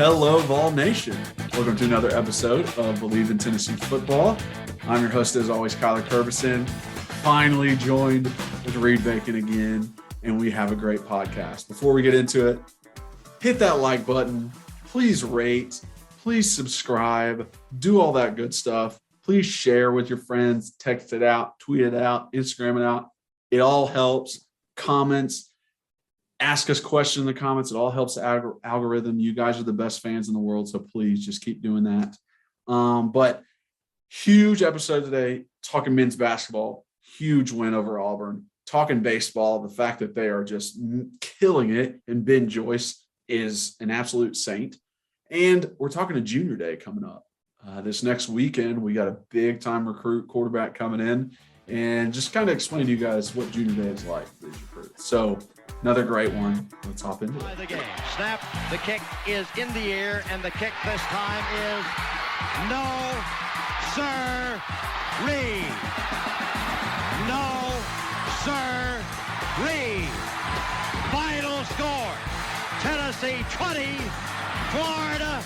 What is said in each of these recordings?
Hello, Vol Nation. Welcome to another episode of Believe in Tennessee Football. I'm your host, as always, Kyler Curbison. Finally joined with Reed Bacon again, and we have a great podcast. Before we get into it, hit that like button. Please rate. Please subscribe. Do all that good stuff. Please share with your friends. Text it out. Tweet it out. Instagram it out. It all helps. Comments. Ask us questions in the comments. It all helps the algorithm. You guys are the best fans in the world, so please just keep doing that. But huge episode today, talking men's basketball. Huge win over Auburn. Talking baseball, the fact that they are just killing it, and Ben Joyce is an absolute saint. And we're talking a junior day coming up. This next weekend, we got a big-time recruit quarterback coming in, and just kind of explain to you guys what junior day is like for these recruits. So another great one. Let's hop into it. The game. Snap. The kick is in the air, and the kick this time is no, sir-ree. No, sir-ree. Final score, Tennessee 20, Florida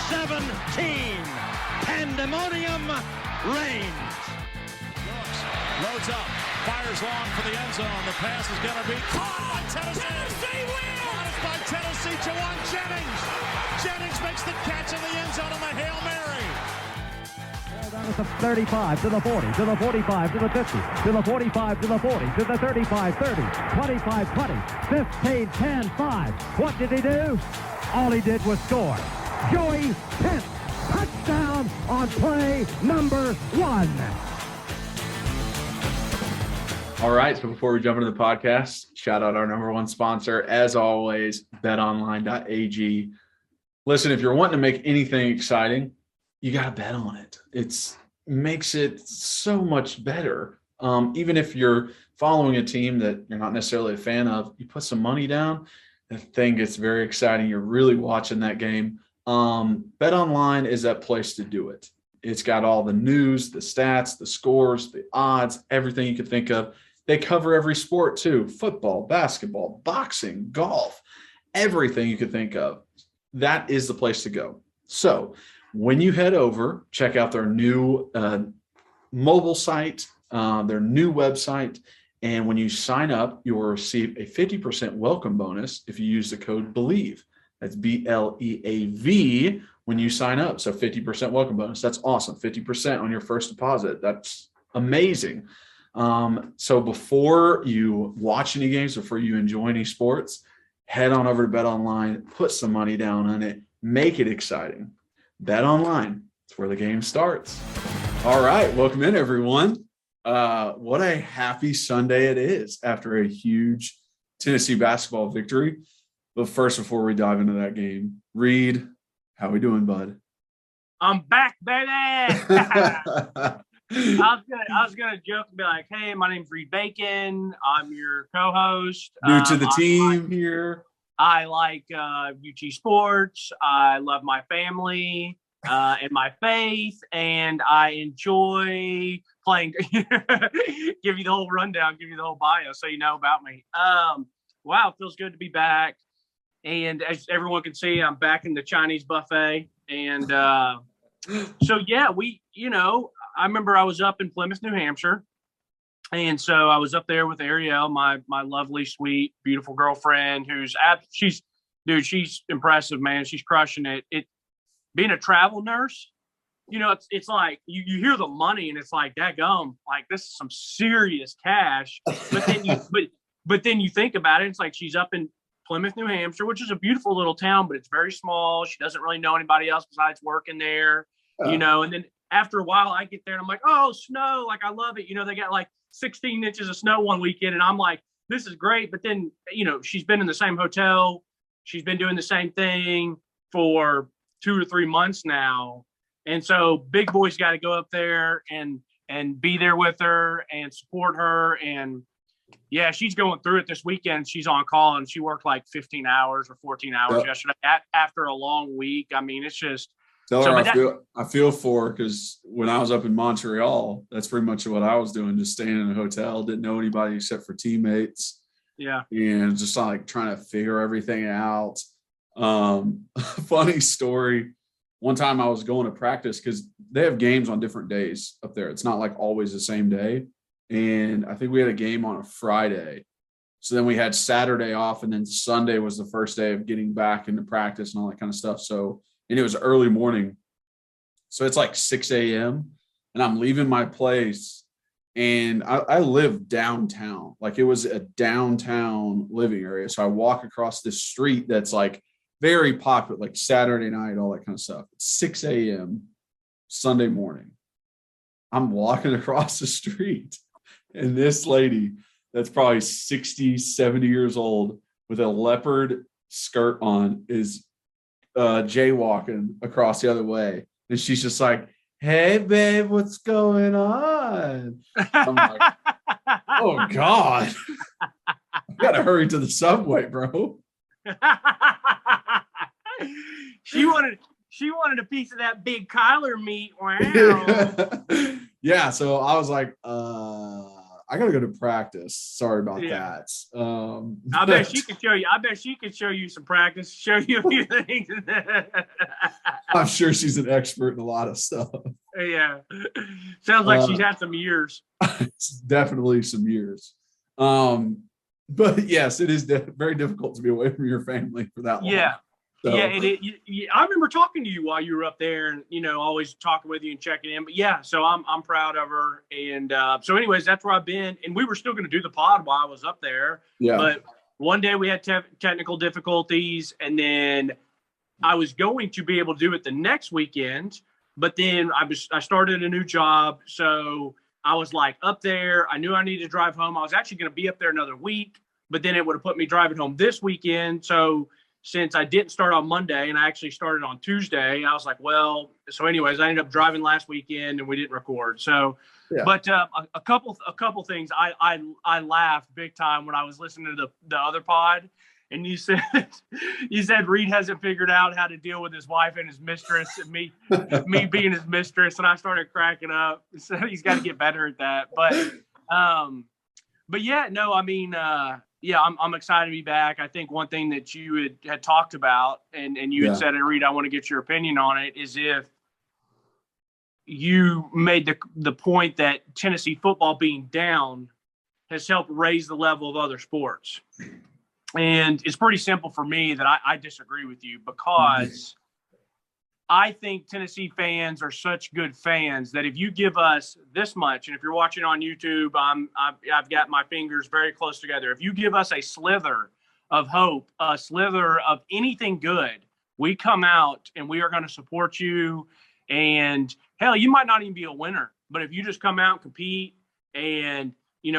17. Pandemonium reigns. Loads up, fires long for the end zone. The pass is going to be caught by Tennessee. Tennessee wins! It's by Tennessee, Jawan Jennings. Jennings makes the catch in the end zone on the Hail Mary. Down at the 35, to the 40, to the 45, to the 50, to the 45, to the 40, to the 35, 30, 25, 20, 15, 10, 5. What did he do? All he did was score. Joey Pence, touchdown on play number 1. All right, so before we jump into the podcast, shout out our number one sponsor, as always, betonline.ag. Listen, if you're wanting to make anything exciting, you got to bet on it. It makes it so much better. Even if you're following a team that you're not necessarily a fan of, you put some money down, the thing gets very exciting. You're really watching that game. BetOnline is that place to do it. It's got all the news, the stats, the scores, the odds, everything you could think of. They cover every sport too: football, basketball, boxing, golf, everything you could think of. That is the place to go. So when you head over, check out their new mobile site, their new website. And when you sign up, you will receive a 50% welcome bonus if you use the code BELIEVE. That's BLEAV when you sign up. So 50% welcome bonus. That's awesome. 50% on your first deposit. That's amazing. So before you watch any games, before you enjoy any sports, head on over to BetOnline, put some money down on it, make it exciting. BetOnline, it's where the game starts. All right, welcome in, everyone. What a happy Sunday it is after a huge Tennessee basketball victory. But first, before we dive into that game, Reed, how we doing, bud? I'm back, baby. I was gonna joke and be like, "Hey, my name's Reed Bacon. I'm your co-host. New to the team here. I like UT sports. I love my family and my faith, and I enjoy playing." Give you the whole rundown, give you the whole bio, so you know about me. Wow, it feels good to be back. And as everyone can see, I'm back in the Chinese buffet. And so, yeah, I remember I was up in Plymouth, New Hampshire. And so I was up there with Ariel, my lovely, sweet, beautiful girlfriend she's impressive, man. She's crushing it. Being a travel nurse, it's like you hear the money and it's like, daggum, like this is some serious cash. But then you think about it, it's like she's up in Plymouth, New Hampshire, which is a beautiful little town, but it's very small. She doesn't really know anybody else besides working there, and then after a while I get there and I'm like, oh, snow, like I love it. They got like 16 inches of snow one weekend and I'm like, this is great. But then, she's been in the same hotel. She's been doing the same thing for 2 or 3 months now. And so big boy's got to go up there and be there with her and support her. And yeah, she's going through it this weekend. She's on call and she worked like 15 hours or 14 hours yesterday after a long week. I mean, it's just. Tell her I feel for her, because when I was up in Montreal, that's pretty much what I was doing, just staying in a hotel, didn't know anybody except for teammates. Yeah. And just like trying to figure everything out. Funny story. One time I was going to practice because they have games on different days up there. It's not like always the same day. And I think we had a game on a Friday. So then we had Saturday off, and then Sunday was the first day of getting back into practice and all that kind of stuff. So, and it was early morning. So it's like 6 a.m. and I'm leaving my place, and I live downtown. Like it was a downtown living area. So I walk across this street that's like very popular, like Saturday night, all that kind of stuff. It's 6 a.m. Sunday morning. I'm walking across the street, and this lady that's probably 60, 70 years old with a leopard skirt on is jaywalking across the other way. And she's just like, "Hey, babe, what's going on?" I'm like, "Oh, God. I got to hurry to the subway, bro." She wanted a piece of that big Kyler meat. Wow. Yeah, so I was like, I gotta go to practice. Sorry about that. I bet she could show you. I bet she could show you some practice, show you a few things. I'm sure she's an expert in a lot of stuff. Yeah. Sounds like she's had some years. It's definitely some years. But yes, it is very difficult to be away from your family for that long. Yeah. So. Yeah, and I remember talking to you while you were up there, and always talking with you and checking in. But yeah, so I'm proud of her, and so anyways, that's where I've been. And we were still going to do the pod while I was up there. Yeah. But one day we had technical difficulties, and then I was going to be able to do it the next weekend, but then I started a new job, so I was like up there. I knew I needed to drive home. I was actually going to be up there another week, but then it would have put me driving home this weekend. So since I didn't start on Monday and I actually started on Tuesday, I was like, well, so anyways, I ended up driving last weekend and we didn't record. So, yeah. But a couple things. I laughed big time when I was listening to the other pod, and you said Reed hasn't figured out how to deal with his wife and his mistress, and me being his mistress, and I started cracking up. So he's got to get better at that. But yeah, no, I mean. Yeah, I'm excited to be back. I think one thing that you had talked about, and you had said, Reed, I want to get your opinion on it, is if you made the point that Tennessee football being down has helped raise the level of other sports. And it's pretty simple for me that I disagree with you, because I think Tennessee fans are such good fans that if you give us this much, and if you're watching on YouTube, I've got my fingers very close together. If you give us a slither of hope, a slither of anything good, we come out and we are going to support you. And hell, you might not even be a winner, but if you just come out and compete and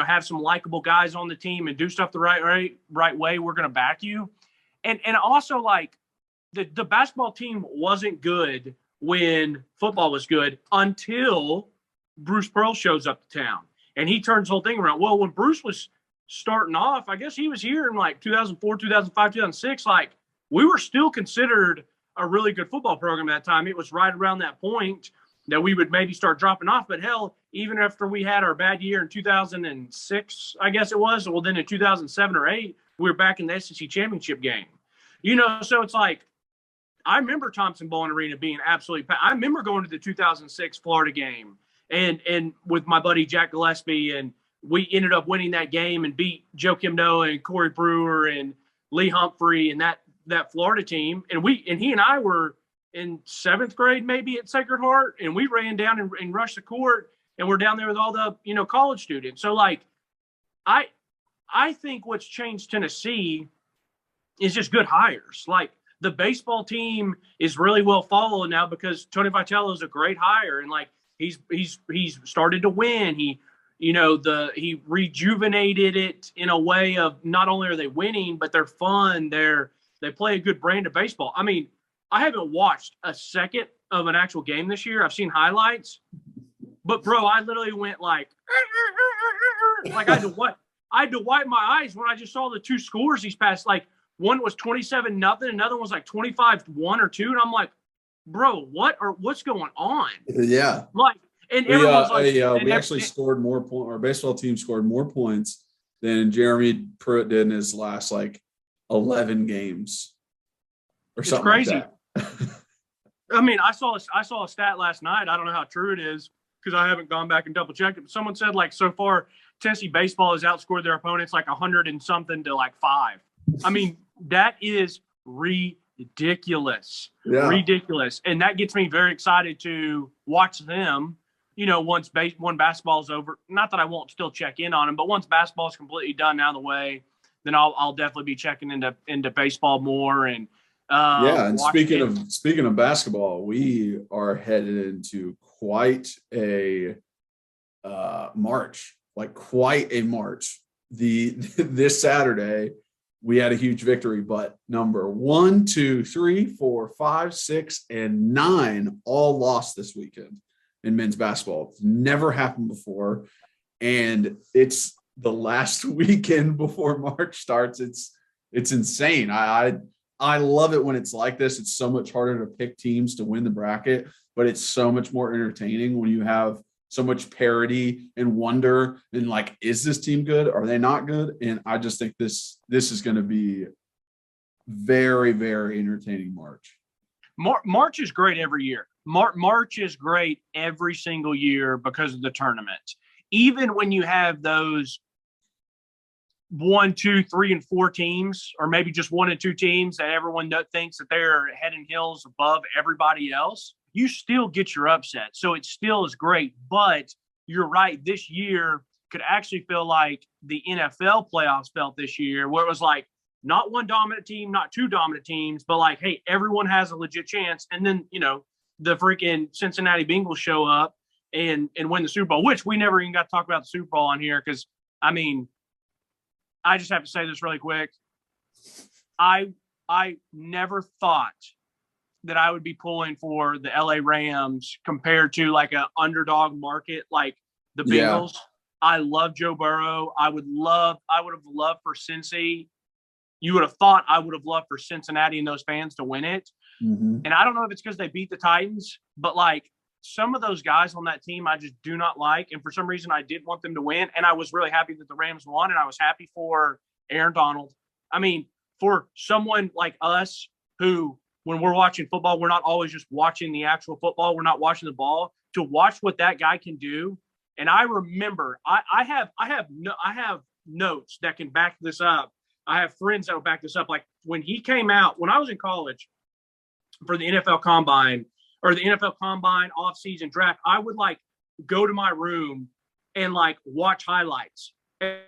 have some likable guys on the team and do stuff the right way, we're going to back you. And also, like, the basketball team wasn't good when football was good until Bruce Pearl shows up to town and he turns the whole thing around. Well, when Bruce was starting off, I guess he was here in like 2004, 2005, 2006. Like, we were still considered a really good football program at that time. It was right around that point that we would maybe start dropping off. But hell, even after we had our bad year in 2006, I guess it was, well, then in 2007 or 8, we were back in the SEC championship game. So it's like, I remember Thompson Bowling Arena being absolutely packed. I remember going to the 2006 Florida game and with my buddy Jack Gillespie, and we ended up winning that game and beat Joakim Noah and Corey Brewer and Lee Humphrey and that Florida team. And he and I were in 7th grade maybe at Sacred Heart, and we ran down and rushed the court, and we're down there with all the college students. So like, I think what's changed Tennessee is just good hires. Like, the baseball team is really well followed now because Tony Vitello is a great hire, and like he's started to win. He rejuvenated it in a way of not only are they winning, but they're fun. They play a good brand of baseball. I mean, I haven't watched a second of an actual game this year. I've seen highlights, but bro, I literally went like I had to wipe my eyes when I just saw the two scores these past, like, one was 27-0, another one was like 25-1 or 2, and I'm like, bro, what's going on? Yeah. Like, and everyone's we actually scored more points. Our baseball team scored more points than Jeremy Pruitt did in his last 11 games. or It's something crazy. like that. I mean, I saw a stat last night. I don't know how true it is because I haven't gone back and double checked it. But someone said like so far Tennessee baseball has outscored their opponents like 100 and something to like 5. I mean, that is ridiculous. Yeah. Ridiculous. And that gets me very excited to watch them, you know, once basketball's over. Not that I won't still check in on them, but once basketball's completely done out of the way, then I'll definitely be checking into baseball more. And and speaking of basketball, we are headed into quite a march. This Saturday we had a huge victory, but number 1, 2, 3, 4, 5, 6, and 9 all lost this weekend in men's basketball. It's never happened before, and it's the last weekend before March starts. It's insane. I love it when it's like this. It's so much harder to pick teams to win the bracket, but it's so much more entertaining when you have so much parity and wonder and like, is this team good? Are they not good? And I just think this is going to be very, very entertaining March. March is great every year. March is great every single year because of the tournament. Even when you have those 1, 2, 3, and 4 teams, or maybe just 1 and 2 teams that everyone thinks that they're head and heels above everybody else, you still get your upset. So it still is great. But you're right. This year could actually feel like the NFL playoffs felt this year, where it was like not 1 dominant team, not 2 dominant teams, but like, hey, everyone has a legit chance. And then, you know, the freaking Cincinnati Bengals show up and win the Super Bowl, which we never even got to talk about the Super Bowl on here. Cause I mean, I just have to say this really quick. I never thought that I would be pulling for the LA Rams compared to like an underdog market like the Bengals. Yeah. I love Joe Burrow. I would have loved for Cincy. You would have thought I would have loved for Cincinnati and those fans to win it. Mm-hmm. And I don't know if it's because they beat the Titans, but like some of those guys on that team I just do not like. And for some reason I did want them to win. And I was really happy that the Rams won, and I was happy for Aaron Donald. I mean, for someone like us who, when we're watching football, we're not always just watching the actual football. We're not watching the ball. To watch what that guy can do. And I remember I have notes that can back this up. I have friends that will back this up. Like when he came out, when I was in college for the NFL Combine or the NFL Combine off-season draft, I would like go to my room and like watch highlights and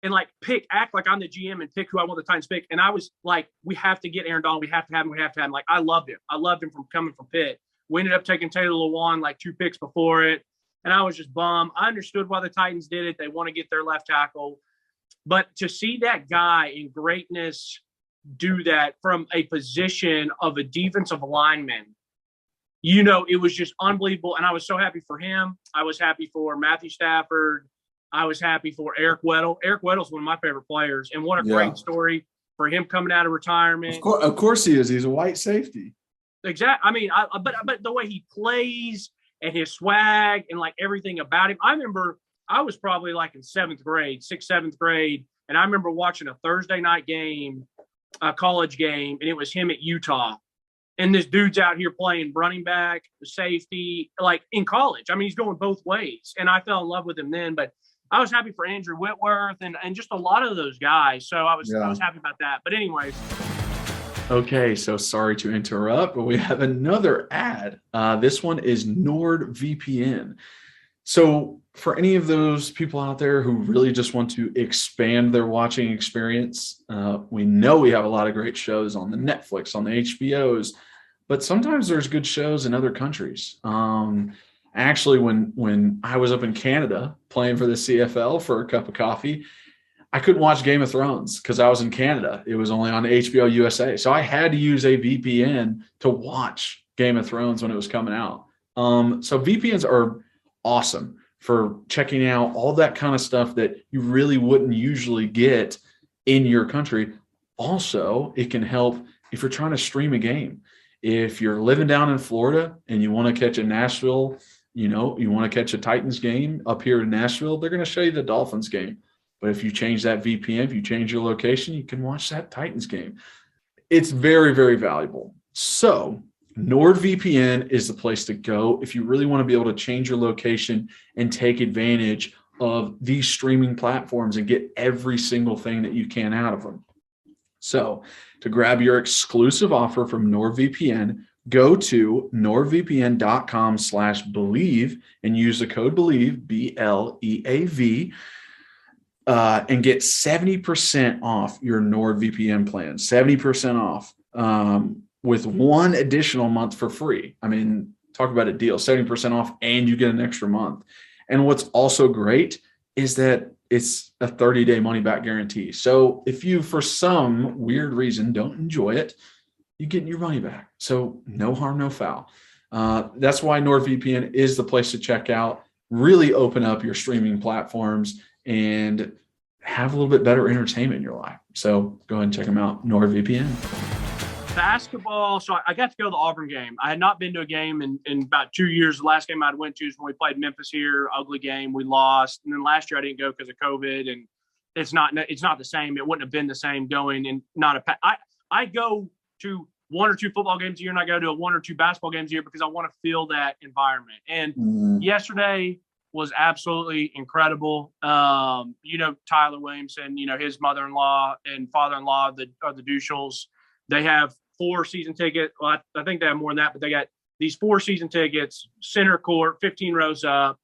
like act like I'm the GM and pick who I want the Titans pick. And I was like, we have to get Aaron Donald. We have to have him. Like, I loved him. I loved him from coming from Pitt. We ended up taking Taylor Lewan like 2 picks before it. And I was just bummed. I understood why the Titans did it. They want to get their left tackle. But to see that guy in greatness do that from a position of a defensive lineman, you know, it was just unbelievable. And I was so happy for him. I was happy for Matthew Stafford. I was happy for Eric Weddle. Eric Weddle's one of my favorite players. And what a great story for him coming out of retirement. Of course he is. He's a white safety. Exactly. I mean, but the way he plays and his swag and like everything about him. I remember I was probably like in 6th, 7th grade. And I remember watching a Thursday night game, a college game, and it was him at Utah. And this dude's out here playing running back, safety, like in college. I mean, he's going both ways. And I fell in love with him then. But I was happy for Andrew Whitworth and just a lot of those guys. So I was happy about that. But anyways. Okay, so sorry to interrupt, but we have another ad. This one is NordVPN. So for any of those people out there who really just want to expand their watching experience, we know we have a lot of great shows on the Netflix, on the HBOs, but sometimes there's good shows in other countries. Actually, when I was up in Canada playing for the CFL for a cup of coffee, I couldn't watch Game of Thrones because I was in Canada. It was only on HBO USA. So I had to use a VPN to watch Game of Thrones when it was coming out. So VPNs are awesome for checking out all that kind of stuff that you really wouldn't usually get in your country. Also, it can help if you're trying to stream a game. If you're living down in Florida and you want to catch a Nashville, you want to catch a Titans game up here in Nashville, they're going to show you the Dolphins game. But if you change that VPN, if you change your location, you can watch that Titans game. It's very, very valuable. So NordVPN is the place to go if you really want to be able to change your location and take advantage of these streaming platforms and get every single thing that you can out of them. So to grab your exclusive offer from NordVPN, go to nordvpn.com/believe and use the code BELIEVE, BLEAV, and get 70% off your NordVPN plan, 70% off with one additional month for free. I mean, talk about a deal, 70% off, and you get an extra month. And what's also great is that it's a 30-day money-back guarantee. So if you, for some weird reason, don't enjoy it, you get your money back. So no harm, no foul. That's why NordVPN is the place to check out, really open up your streaming platforms and have a little bit better entertainment in your life. So go ahead and check them out, NordVPN. Basketball. So I got to go to the Auburn game. I had not been to a game in about 2 years. The last game I went to is when we played Memphis here. Ugly game. We lost. And then last year I didn't go because of COVID, and it's not the same. It wouldn't have been the same going and not a. I go to 1 or 2 football games a year, and I go to 1 or 2 basketball games a year because I want to feel that environment. And yesterday was absolutely incredible. Tyler Williamson, his mother-in-law and father-in-law are the Dushels. They have 4 season tickets. Well, I think they have more than that, but they got these 4 season tickets, center court, 15 rows up.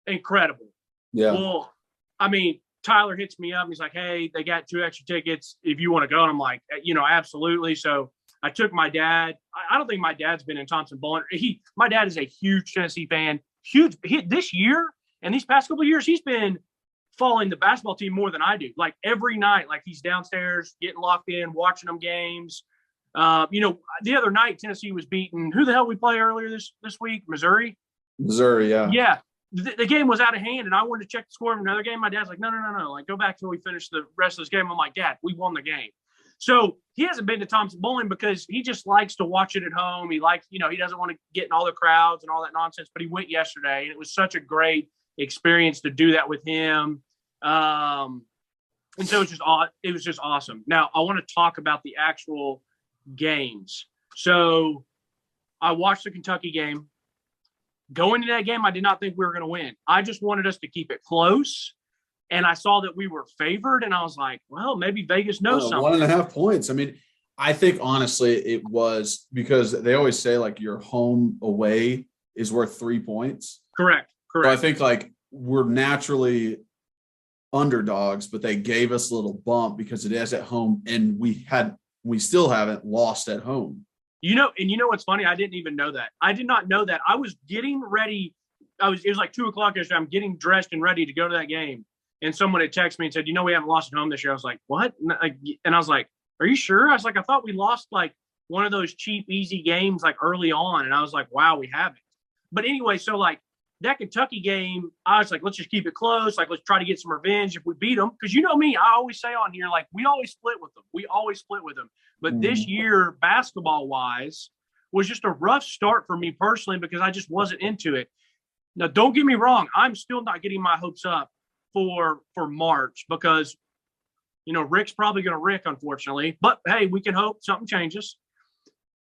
Incredible. Yeah. Well, I mean, Tyler hits me up and he's like, hey, they got 2 extra tickets if you want to go. And I'm like, absolutely. So I took my dad. I don't think my dad's been in Thompson-Boling. My dad is a huge Tennessee fan. This year and these past couple of years, he's been following the basketball team more than I do. Like every night, like he's downstairs getting locked in, watching them games. The other night Tennessee was beating. Who the hell we play earlier this week? Missouri. Yeah. Yeah. The game was out of hand, and I wanted to check the score of another game. My dad's like, no. Like, go back till we finish the rest of this game. I'm like, Dad, we won the game. So he hasn't been to Thompson-Boling because he just likes to watch it at home. He likes, he doesn't want to get in all the crowds and all that nonsense, but he went yesterday, and it was such a great experience to do that with him. And so it was just awesome. Now I want to talk about the actual games. So I watched the Kentucky game. Going into that game, I did not think we were going to win. I just wanted us to keep it close. And I saw that we were favored, and I was like, well, maybe Vegas knows something. 1.5 points. I mean, I think honestly it was because they always say like your home away is worth 3 points. Correct. So I think like we're naturally underdogs, but they gave us a little bump because it is at home, and we still haven't lost at home. And what's funny? I didn't even know that. I did not know that. I was getting ready. It was like 2:00 yesterday. I'm getting dressed and ready to go to that game. And someone had texted me and said, we haven't lost at home this year. I was like, what? And I was like, are you sure? I was like, I thought we lost like one of those cheap, easy games like early on. And I was like, wow, we haven't. But anyway, so like that Kentucky game, I was like, let's just keep it close. Like, let's try to get some revenge if we beat them. Because you know me, I always say on here, like, we always split with them. But this year, basketball-wise, was just a rough start for me personally because I just wasn't into it. Now, don't get me wrong. I'm still not getting my hopes up for March because, Rick's probably going to Rick, unfortunately. But, hey, we can hope something changes.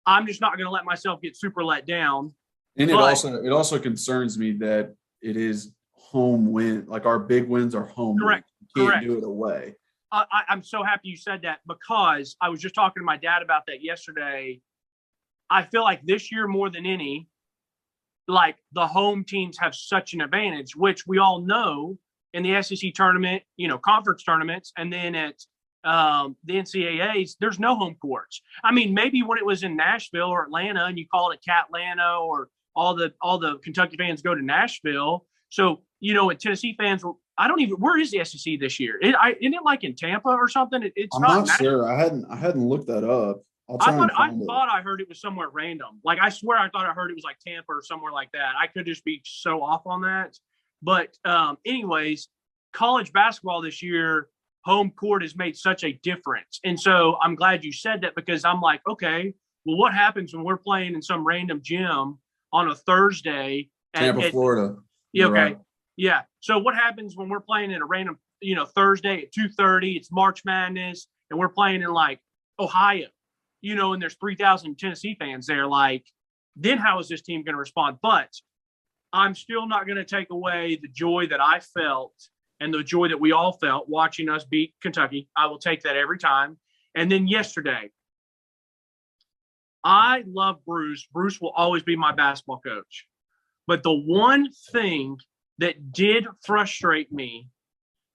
I'm just not going to let myself get super let down. And it also concerns me that it is home win. Like our big wins are home. Correct. You can't do it away. I'm so happy you said that because I was just talking to my dad about that yesterday. I feel like this year more than any, like the home teams have such an advantage, which we all know in the SEC tournament, conference tournaments, and then at the NCAAs, there's no home courts. I mean, maybe when it was in Nashville or Atlanta and you call it Catlanta or all the Kentucky fans go to Nashville. So, and Tennessee fans where is the SEC this year? Isn't it like in Tampa or something? I'm not sure. I hadn't looked that up. I thought I heard it was somewhere random. Like, I swear I thought I heard it was like Tampa or somewhere like that. I could just be so off on that. But anyways, college basketball this year, home court has made such a difference. And so I'm glad you said that because I'm like, okay, well, what happens when we're playing in some random gym on a Thursday? Tampa, Florida. Yeah, okay. Right. Yeah. So what happens when we're playing in a random, Thursday at 2:30, it's March Madness, and we're playing in like Ohio? and there's 3,000 Tennessee fans there, like, then how is this team going to respond? But I'm still not going to take away the joy that I felt and the joy that we all felt watching us beat Kentucky. I will take that every time. And then yesterday, I love Bruce. Bruce will always be my basketball coach. But the one thing that did frustrate me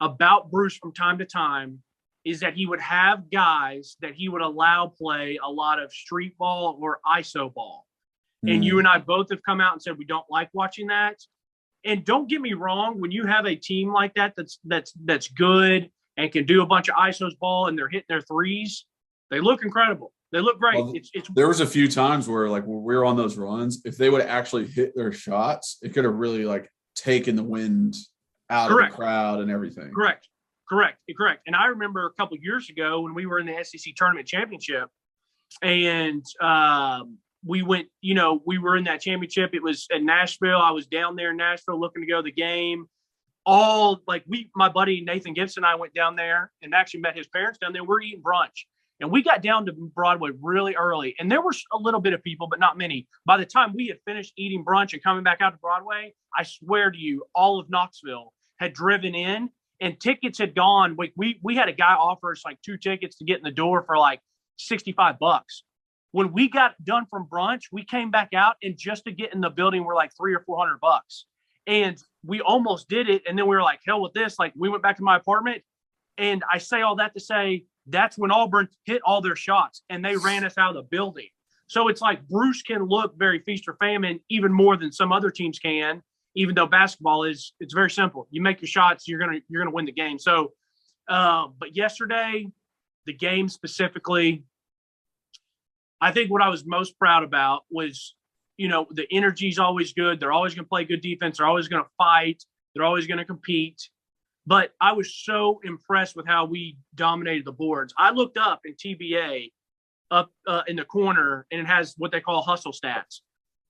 about Bruce from time to time is that he would have guys that he would allow play a lot of street ball or ISO ball. And you and I both have come out and said we don't like watching that. And don't get me wrong, when you have a team like that that's good and can do a bunch of ISOs ball and they're hitting their threes, they look incredible. They look great. Well, there was a few times where, like, when we were on those runs, if they would actually hit their shots, it could have really, like, taken the wind out of the crowd and everything. Correct. And I remember a couple of years ago when we were in the SEC tournament championship, and we went, we were in that championship. It was in Nashville. I was down there in Nashville looking to go to the game. My buddy Nathan Gibson and I went down there and actually met his parents down there. We're eating brunch. And we got down to Broadway really early. And there were a little bit of people, but not many. By the time we had finished eating brunch and coming back out to Broadway, I swear to you, all of Knoxville had driven in and tickets had gone. We had a guy offer us like 2 tickets to get in the door for like $65. When we got done from brunch, we came back out, and just to get in the building were like $300 or $400. And we almost did it. And then we were like, hell with this. Like, we went back to my apartment, and I say all that to say that's when Auburn hit all their shots and they ran us out of the building. So it's like Bruce can look very feast or famine even more than some other teams can, even though basketball it's very simple. You make your shots, you're going to win the game. So, but yesterday, the game specifically, I think what I was most proud about was, the energy's always good. They're always going to play good defense. They're always going to fight. They're always going to compete. But I was so impressed with how we dominated the boards. I looked up in TBA up in the corner, and it has what they call hustle stats.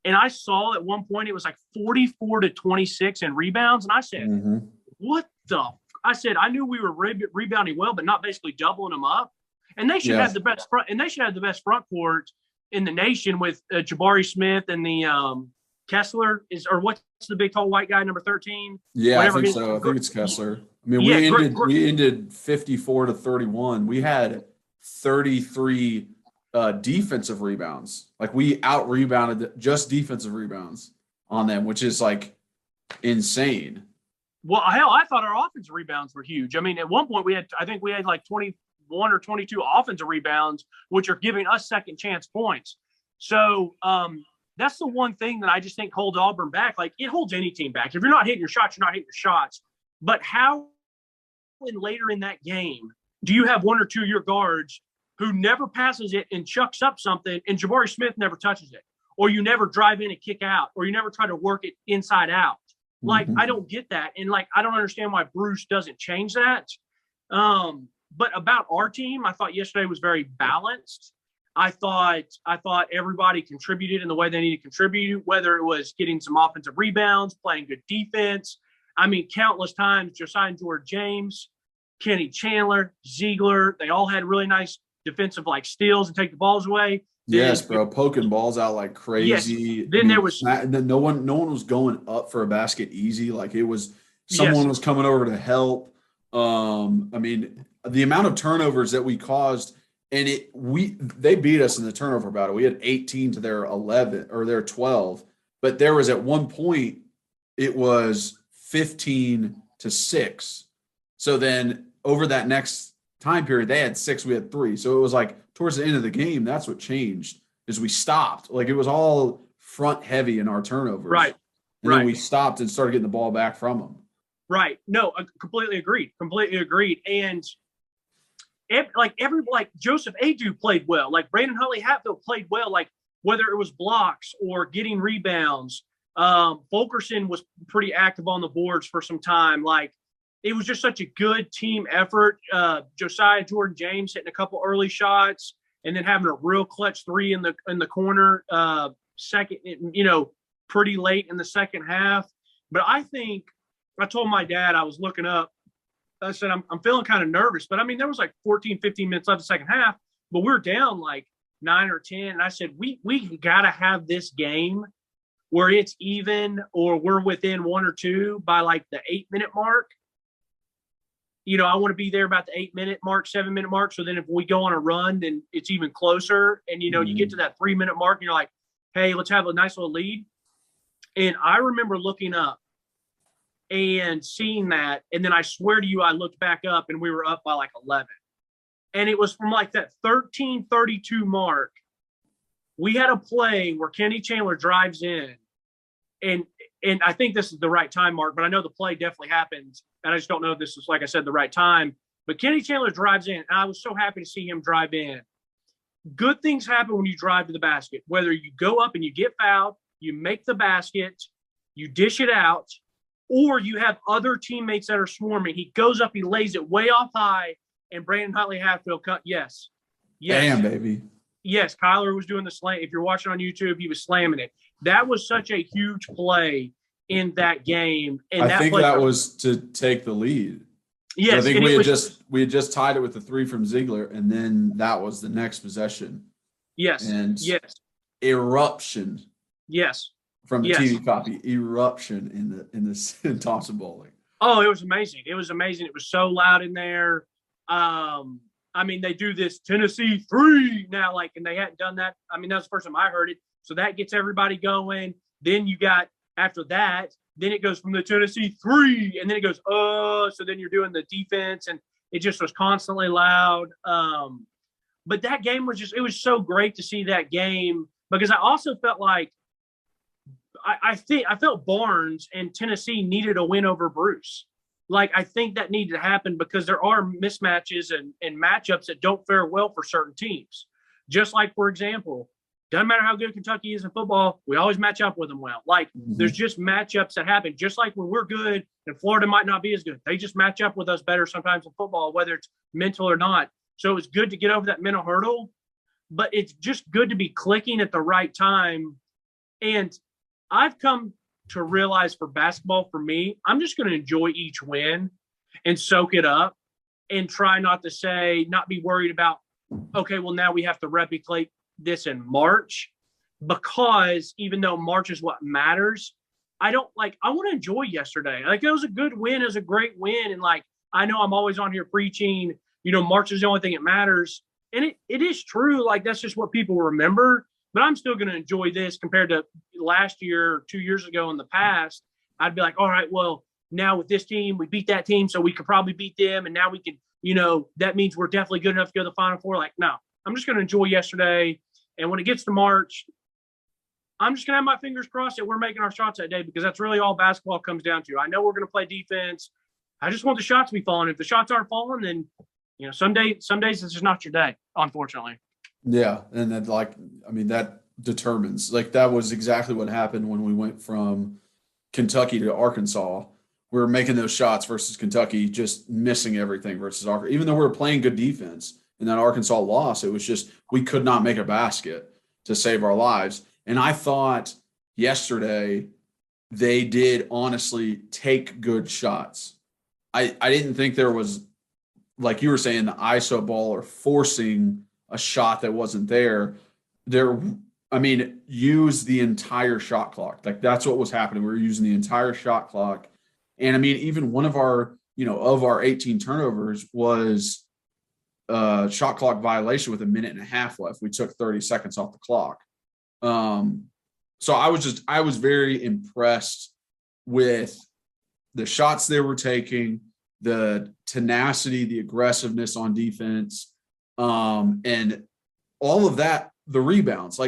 And I saw at one point it was like 44-26 in rebounds. And I said, what the – I said, I knew we were rebounding well, but not basically doubling them up. And they should have the best front, and they should have the best front court in the nation with Jabari Smith and the Kessler what's the big tall white guy, number 13? Yeah, I think so. I think it's Kessler. I mean, we ended 54-31. We had 33 defensive rebounds. Like, we out rebounded just defensive rebounds on them, which is like insane. Well, hell, I thought our offensive rebounds were huge. I mean, at one point we had like 21 or 22 offensive rebounds, which are giving us second chance points. So that's the one thing that I just think holds Auburn back. Like, it holds any team back. If you're not hitting your shots, you're not hitting your shots. But how later in that game do you have one or two of your guards who never passes it and chucks up something, and Jabari Smith never touches it? Or you never drive in and kick out, or you never try to work it inside out. Like, I don't get that. And, like, I don't understand why Bruce doesn't change that. But about our team, I thought yesterday was very balanced. I thought everybody contributed in the way they needed to contribute, whether it was getting some offensive rebounds, playing good defense. I mean, countless times, Josiah and George James, Kenny Chandler, Ziegler, they all had really nice defensive, like, steals and take the balls away. Yes, bro, poking balls out like crazy. Yes. Then there was no one was going up for a basket easy. Like, it was someone was coming over to help. I mean, the amount of turnovers that we caused, and they beat us in the turnover battle. We had 18 to their 11 or their 12, but there was at one point it was 15-6. So then over that next time period, they had 6, we had 3. So it was like towards the end of the game, that's what changed, is we stopped. Like, it was all front heavy in our turnovers. Right. And then we stopped and started getting the ball back from them. Right. No, I completely agreed. And Joseph Adu played well. Like, Brandon Huntley Hatfield played well. Like, whether it was blocks or getting rebounds, Fulkerson was pretty active on the boards for some time. Like, it was just such a good team effort. Josiah Jordan James hitting a couple early shots and then having a real clutch 3 in the corner, second, pretty late in the second half. But I think I told my dad, I was looking up, I said, I'm feeling kind of nervous. But, I mean, there was like 14, 15 minutes left the second half, but we're down like 9 or 10. And I said, we got to have this game where it's even or we're within 1 or 2 by like the 8-minute mark. You know, I want to be there about the 8-minute mark, 7-minute mark. So then if we go on a run, then it's even closer. And, you know, you get to that 3-minute mark and you're like, hey, let's have a nice little lead. And I remember looking up and seeing that. And then I swear to you, I looked back up and we were up by like 11. And it was from like that 13:32 mark. We had a play where Kenny Chandler drives in. And I think this is the right time, Mark, but I know the play definitely happens. And I just don't know if this is, like I said, the right time. But Kenny Chandler drives in, and I was so happy to see him drive in. Good things happen when you drive to the basket, whether you go up and you get fouled, you make the basket, you dish it out, or you have other teammates that are swarming. He goes up, he lays it way off high, and Brandon Huntley-Hatfield cut. Yes. Damn, baby. Yes, Kyler was doing the slam. If you're watching on YouTube, he was slamming it. That was such a huge play in that game. And I think that was to take the lead. Yes, so I think we had just tied it with the 3 from Ziegler, and then that was the next possession. Yes. And eruption. Yes. From the TV copy, eruption in Thompson Bowling. Oh, it was amazing. It was amazing. It was so loud in there. I mean, they do this Tennessee 3 now, like, and they hadn't done that. I mean, that was the first time I heard it. So that gets everybody going. Then you got, after that, then it goes from the Tennessee 3, and then it goes, so then you're doing the defense, and it just was constantly loud. But that game was just, it was so great to see that game, because I also felt like, I felt Barnes and Tennessee needed a win over Bruce. Like, I think that needed to happen because there are mismatches and matchups that don't fare well for certain teams. Just like, for example, doesn't matter how good Kentucky is in football, we always match up with them well. Like, there's just matchups that happen. Just like when we're good and Florida might not be as good. They just match up with us better sometimes in football, whether it's mental or not. So it's good to get over that mental hurdle, but it's just good to be clicking at the right time. And I've come to realize for basketball, for me, I'm just going to enjoy each win and soak it up and try not be worried about, okay, well, now we have to replicate this in March, because even though March is what matters, I want to enjoy yesterday. Like, it was a good win. It was a great win. And like, I know I'm always on here preaching, March is the only thing that matters. And it is true. Like, that's just what people remember. But I'm still going to enjoy this compared to last year, 2 years ago in the past. I'd be like, all right, well, now with this team, we beat that team, so we could probably beat them. And now we can, that means we're definitely good enough to go to the Final Four. Like, no, I'm just going to enjoy yesterday. And when it gets to March, I'm just going to have my fingers crossed that we're making our shots that day, because that's really all basketball comes down to. I know we're going to play defense. I just want the shots to be falling. If the shots aren't falling, then, some days it's just not your day, unfortunately. Yeah, and then that determines. Like, that was exactly what happened when we went from Kentucky to Arkansas. We were making those shots versus Kentucky, just missing everything versus Arkansas. Even though we were playing good defense in that Arkansas loss, it was just we could not make a basket to save our lives. And I thought yesterday they did honestly take good shots. I didn't think there was, like you were saying, the ISO ball or forcing a shot that wasn't there. Use the entire shot clock. Like, that's what was happening. We were using the entire shot clock. And even one of our, of our 18 turnovers was a shot clock violation with 1.5 minutes left. We took 30 seconds off the clock. So I was very impressed with the shots they were taking, the tenacity, the aggressiveness on defense. And all of that, the rebounds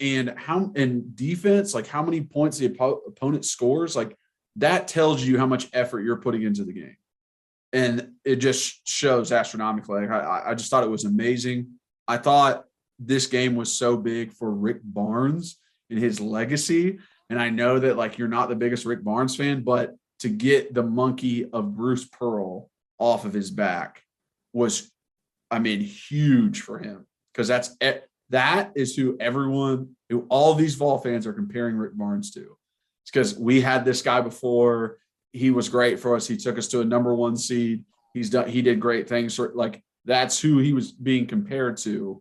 and defense, like how many points the opponent scores, like that tells you how much effort you're putting into the game. And it just shows astronomically. I just thought it was amazing. I thought this game was so big for Rick Barnes and his legacy. And I know that, like, you're not the biggest Rick Barnes fan, but to get the monkey of Bruce Pearl off of his back was, huge for him, because that is who all these Vol fans are comparing Rick Barnes to. It's because we had this guy before. He was great for us. He took us to a number 1 seed. He did great things. Like, that's who he was being compared to.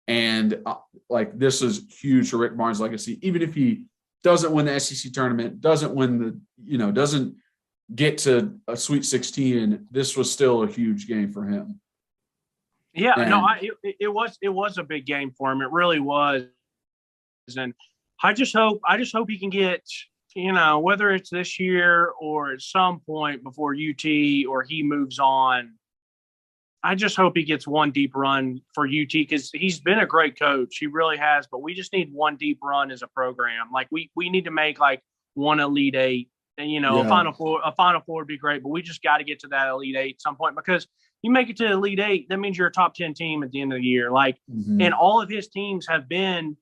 And like, this is huge for Rick Barnes' legacy. Even if he doesn't win the SEC tournament, doesn't win doesn't get to a Sweet 16, this was still a huge game for him. Yeah, it was a big game for him. It really was. And I just hope he can get, whether it's this year or at some point before UT or he moves on, I just hope he gets one deep run for UT, because he's been a great coach. He really has, but we just need one deep run as a program. Like we need to make like one Elite Eight, and a Final Four would be great, but we just got to get to that Elite Eight at some point, because you make it to Elite Eight, that means you're a top 10 team at the end of the year. Like, and all of his teams have been,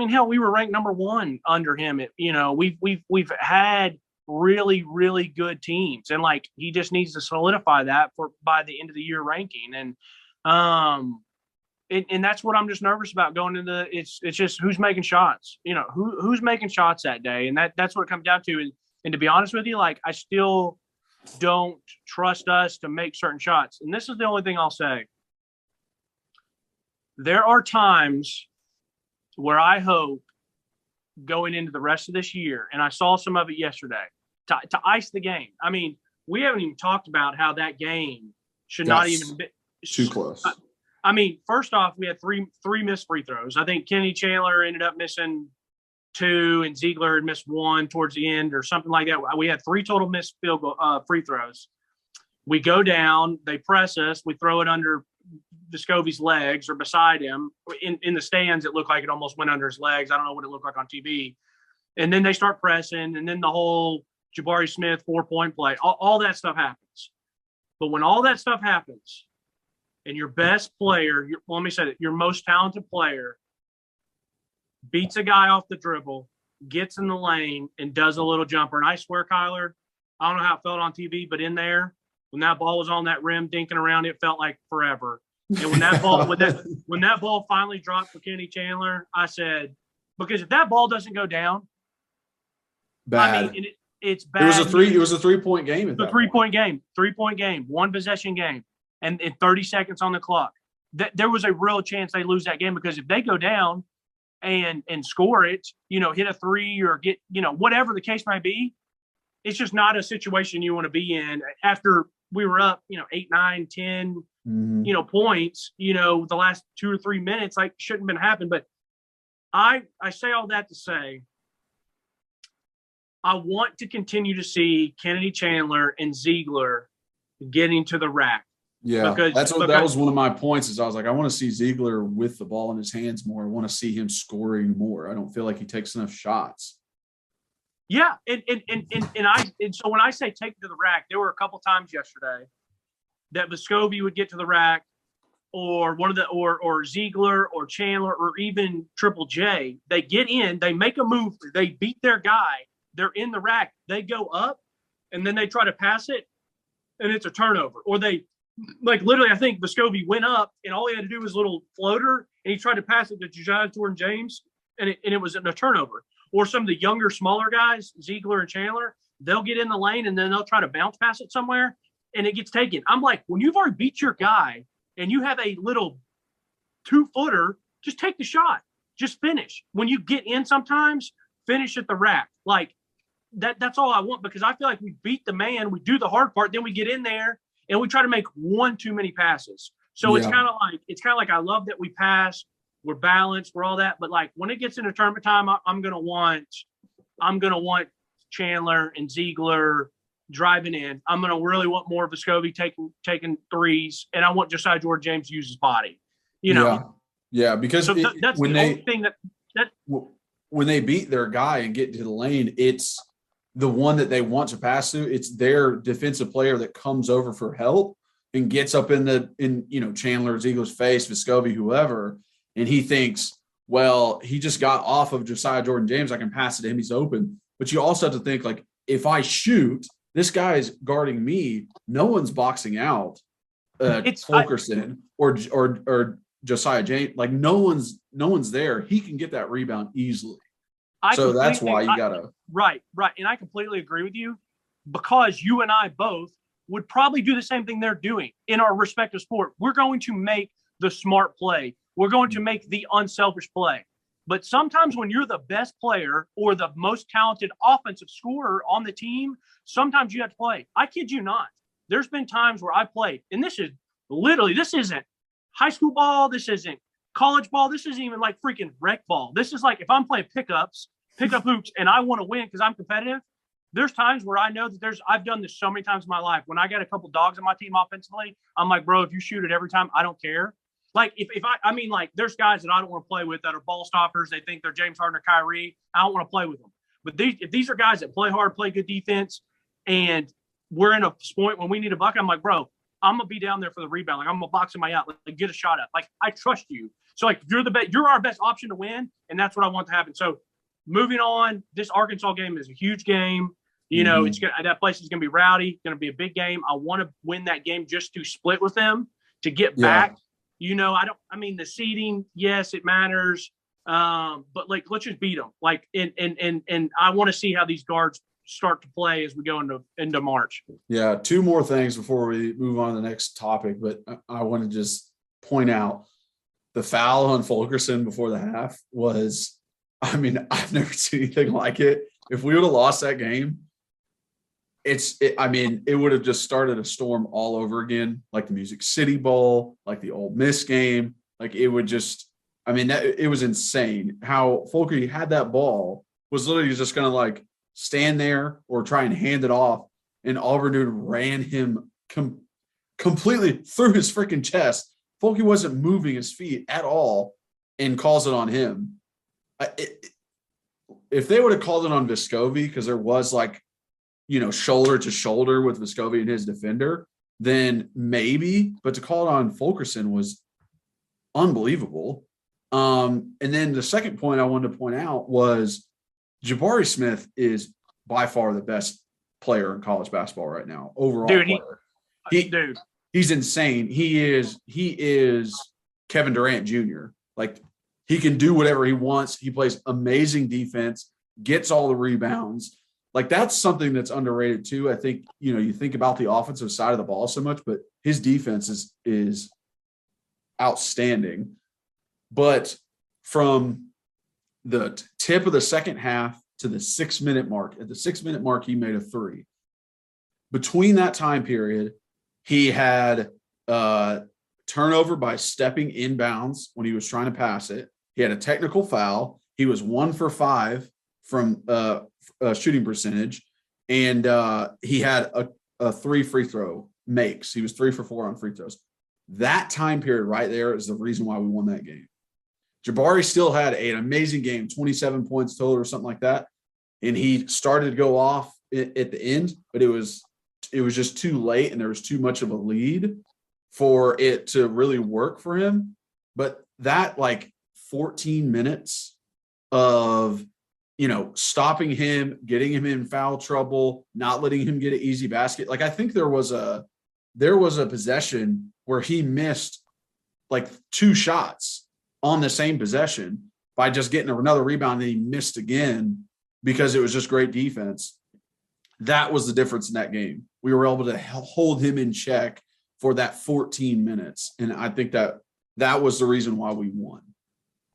hell, we were ranked number 1 under him. We've had really, really good teams, and like he just needs to solidify that by the end of the year ranking. And and that's what I'm just nervous about going into. It's just who's making shots, who's making shots that day, and that's what it comes down to. And to be honest with you, like, I still don't trust us to make certain shots. And this is the only thing I'll say. There are times where I hope going into the rest of this year, and I saw some of it yesterday, to ice the game. We haven't even talked about how that game should not even be too close. First off, we had three missed free throws. I think Kenny Chandler ended up missing 2, and Ziegler had missed 1 towards the end or something like that. We had 3 total missed free throws. We go down, they press us, we throw it under Vescovi's legs or beside him. In the stands, it looked like it almost went under his legs. I don't know what it looked like on TV. And then they start pressing, and then the whole Jabari Smith 4-point play, all that stuff happens. But when all that stuff happens, and your best player, let me say that, your most talented player beats a guy off the dribble, gets in the lane, and does a little jumper. And I swear, Kyler, I don't know how it felt on TV, but in there, when that ball was on that rim dinking around, it felt like forever. And when that ball when that ball finally dropped for Kenny Chandler, I said, because if that ball doesn't go down, bad. It's bad. It was a 3-point game. It's a 3-point game. 3-point game. 1 possession game, and 30 seconds on the clock. There was a real chance they lose that game, because if they go down and score it, hit a 3 or get, whatever the case might be, it's just not a situation you want to be in after we were up, 8, 9, 10, points, the last 2 or 3 minutes, like, shouldn't have been happening. But I say all that to say, I want to continue to see Kennedy Chandler and Ziegler getting to the rack. Yeah, that was one of my points. Is I was like, I want to see Ziegler with the ball in his hands more. I want to see him scoring more. I don't feel like he takes enough shots. Yeah, and so when I say take it to the rack, there were a couple times yesterday that Vescovi would get to the rack, or one of the or Ziegler or Chandler or even Triple J. They get in, they make a move, they beat their guy, they're in the rack, they go up, and then they try to pass it, and it's a turnover. Or they, like, literally, I think Vescovi went up, and all he had to do was a little floater, and he tried to pass it to Jordan James, and it was a turnover. Or some of the younger, smaller guys, Ziegler and Chandler, they'll get in the lane, and then they'll try to bounce pass it somewhere, and it gets taken. I'm like, when you've already beat your guy and you have a little 2-footer, just take the shot. Just finish. When you get in sometimes, finish at the rack. Like, that's all I want, because I feel like we beat the man, we do the hard part, then we get in there and we try to make one too many passes. So it's kind of like I love that we pass. We're balanced, we're all that, but like when it gets into tournament time, I'm gonna want Chandler and Ziegler driving in. I'm gonna really want more of Vescovi taking threes, and I want Josiah Jordan James to use his body. Yeah, because so that's the only thing that when they beat their guy and get to the lane, it's the one that they want to pass to. It's their defensive player that comes over for help and gets up in Chandler, Ziegler's face, Vescovi, whoever. And he thinks, well, he just got off of Josiah Jordan James. I can pass it to him. He's open. But you also have to think, like, if I shoot, this guy's guarding me. No one's boxing out Fulkerson or Josiah James. Like, no one's there. He can get that rebound easily. So that's why you got to. Right. And I completely agree with you, because you and I both would probably do the same thing they're doing in our respective sport. We're going to make the smart play. we're going to make the unselfish play. But sometimes when you're the best player or the most talented offensive scorer on the team, sometimes you have to play. I kid you not. There's been times where I played, and this isn't high school ball. This isn't college ball. This isn't even like freaking rec ball. This is like if I'm playing pickup hoops, and I want to win because I'm competitive. There's times where I know that I've done this so many times in my life. When I got a couple dogs on my team offensively, I'm like, bro, if you shoot it every time, I don't care. Like there's guys that I don't want to play with that are ball stoppers. They think they're James Harden or Kyrie. I don't want to play with them. But if these are guys that play hard, play good defense, and we're in a point when we need a bucket, I'm like, bro, I'm gonna be down there for the rebound. Like I'm gonna box him out, like get a shot up. Like I trust you. So like you're our best option to win, and that's what I want to happen. So moving on, this Arkansas game is a huge game. You know, that place is gonna be rowdy. Gonna be a big game. I want to win that game just to split with them to get back. You know, the seeding, yes, it matters. But like, let's just beat them. Like, and I want to see how these guards start to play as we go into March. Yeah. Two more things before we move on to the next topic, but I want to just point out the foul on Fulkerson before the half was, I've never seen anything like it. If we would have lost that game, it would have just started a storm all over again, like the Music City Bowl, like the Ole Miss game. Like it would just, it was insane how Fulker had that ball, was literally just going to like stand there or try and hand it off. And Auburn dude ran him completely through his freaking chest. Fulker wasn't moving his feet at all and calls it on him. If they would have called it on Vescovi, because there was like, shoulder to shoulder with Vescovi and his defender, then maybe, but to call it on Fulkerson was unbelievable. And then the second point I wanted to point out was Jabari Smith is by far the best player in college basketball right now. Overall player. He's insane. He is Kevin Durant Jr. Like he can do whatever he wants. He plays amazing defense, gets all the rebounds. Like that's something that's underrated too. I think, you think about the offensive side of the ball so much, but his defense is outstanding. But from the tip of the second half to the 6-minute mark, at the 6-minute mark, he made a three. Between that time period, he had turnover by stepping inbounds when he was trying to pass it. He had a technical foul. He was 1 for 5 from shooting percentage, and he had a 3 free throw makes. He was 3 for 4 on free throws. That time period right there is the reason why we won that game. Jabari still had an amazing game, 27 points total or something like that, and he started to go off at the end, but it was just too late, and there was too much of a lead for it to really work for him. But that 14 minutes of stopping him, getting him in foul trouble, not letting him get an easy basket. Like I think there was a possession where he missed 2 shots on the same possession by just getting another rebound, and he missed again because it was just great defense. That was the difference in that game. We were able to hold him in check for that 14 minutes. And I think that was the reason why we won.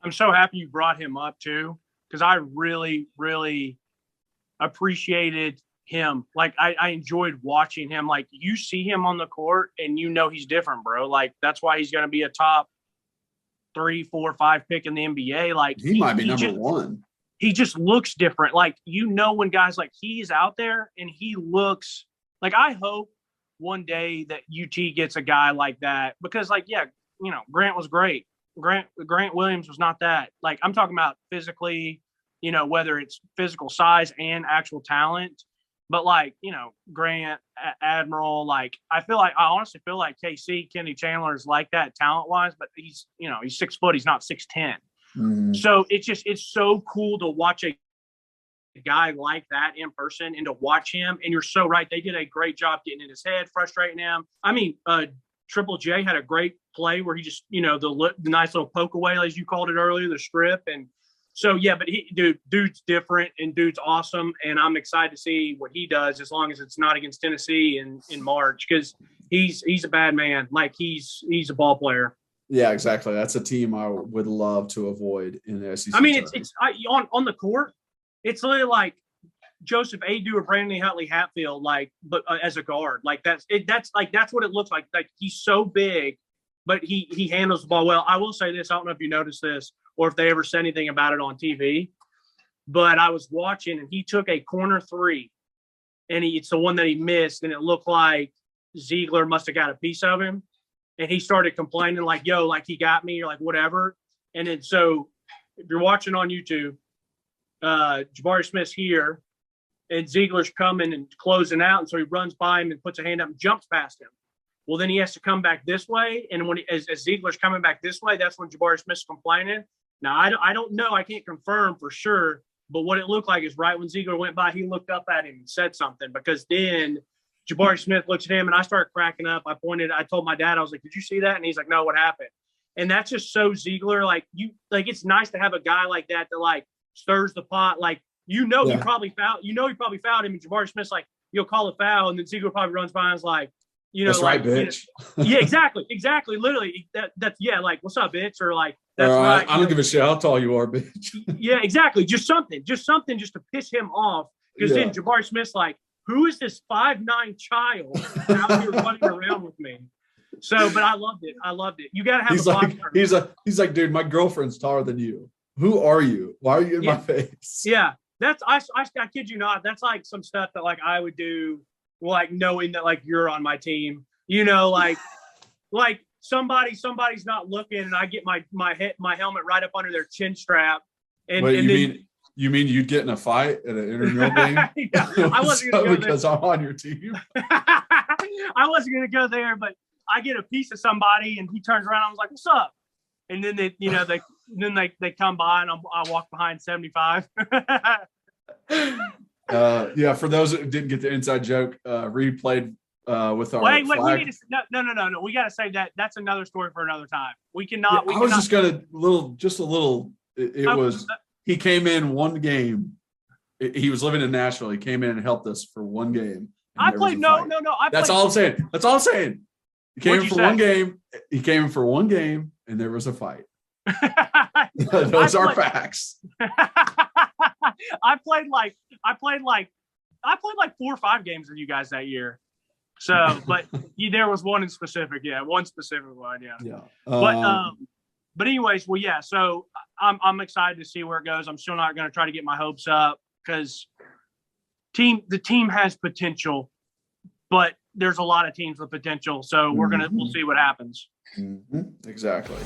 I'm so happy you brought him up too, because I really, really appreciated him. Like I enjoyed watching him. Like you see him on the court and he's different, bro. Like that's why he's going to be a top 3, 4, 5 pick in the NBA. Like he might be number 1. He just looks different. Like, when guys like he's out there and he looks like, I hope one day that UT gets a guy like that, because Grant was great. Grant Williams was not that. Like, I'm talking about physically, whether it's physical size and actual talent, but Grant, Admiral, I honestly feel like KC, Kenny Chandler is like that talent wise, but he's 6 foot. He's not 6'10". So it's so cool to watch a guy like that in person and to watch him. And you're so right. They did a great job getting in his head, frustrating him. Triple J had a great play where he just, the nice little poke away, as you called it earlier, the strip. And so, yeah, but dude's different and dude's awesome. And I'm excited to see what he does, as long as it's not against Tennessee in March, because he's a bad man. Like he's a ball player. Yeah, exactly. That's a team I would love to avoid in the SEC. I mean, it's on the court, it's literally like Joseph Adu or Brandon Huntley Hatfield, like, but as a guard, like that's what it looks like. Like he's so big, but he handles the ball well. I will say this: I don't know if you noticed this or if they ever said anything about it on TV, but I was watching and he took a corner three, and it's the one that he missed, and it looked like Ziegler must have got a piece of him, and he started complaining like, "Yo, like he got me," or like whatever. And then so if you're watching on YouTube, Jabari Smith's here. And Ziegler's coming and closing out, and so he runs by him and puts a hand up and jumps past him. Well, then he has to come back this way, and when as Ziegler's coming back this way, that's when Jabari Smith's complaining. Now, I don't know. I can't confirm for sure, but what it looked like is right when Ziegler went by, he looked up at him and said something, because then Jabari Smith looks at him, and I started cracking up. I told my dad, I was like, "Did you see that?" And he's like, "No, what happened?" And that's just so Ziegler. Like, it's nice to have a guy like that like stirs the pot, like, he probably fouled him, and Jabari Smith's like, "You'll call a foul," and then Ziegler probably runs by and is like, "That's like, right, bitch." Yeah, exactly, literally. That's like, "What's up, bitch?" Or like, "That's right." I don't give a shit how tall you are, bitch. Yeah, exactly. Just something just to piss him off, because then Jabari Smith's like, "Who is this 5'9" child out here running around with me?" So, but I loved it. You got to have he's like, "Dude, my girlfriend's taller than you. Who are you? Why are you in my face?" Yeah. That's I kid you not. That's like some stuff that like I would do, like knowing that like you're on my team. Like somebody's not looking, and I get my helmet right up under their chin strap. And wait, you mean you'd get in a fight at an intramural game? Yeah, I wasn't gonna go because there. I'm on your team. I wasn't gonna go there, but I get a piece of somebody, and he turns around. I was like, "What's up?" And then they come by, and I walk behind 75. Yeah, for those that didn't get the inside joke, Reed played with our wait, flag. we need to no. We got to say that. That's another story for another time. We cannot. Yeah, I was just gonna just a little. He came in one game. He was living in Nashville. He came in and helped us for one game. I played no. That's all I'm saying. He came in for one game. He came in for one game, and there was a fight. Those are facts. I played like 4 or 5 games with you guys that year. So, but there was one in specific. Yeah, one specific one. Yeah. Yeah. But anyways, well, yeah. So I'm excited to see where it goes. I'm still not going to try to get my hopes up, because the team has potential, but there's a lot of teams with potential. So we'll see what happens. Mm-hmm. Exactly.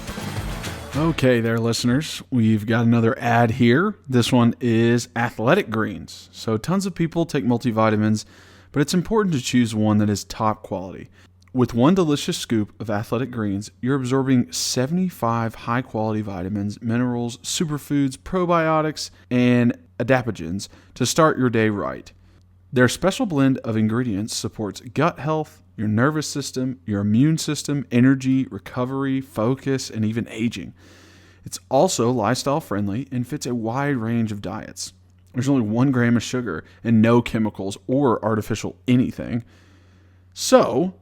Okay, there, listeners. We've got another ad here. This one is Athletic Greens. So tons of people take multivitamins, but it's important to choose one that is top quality. With one delicious scoop of Athletic Greens, you're absorbing 75 high-quality vitamins, minerals, superfoods, probiotics, and adaptogens to start your day right. Their special blend of ingredients supports gut health, your nervous system, your immune system, energy, recovery, focus, and even aging. It's also lifestyle friendly and fits a wide range of diets. There's only 1 gram of sugar and no chemicals or artificial anything. So,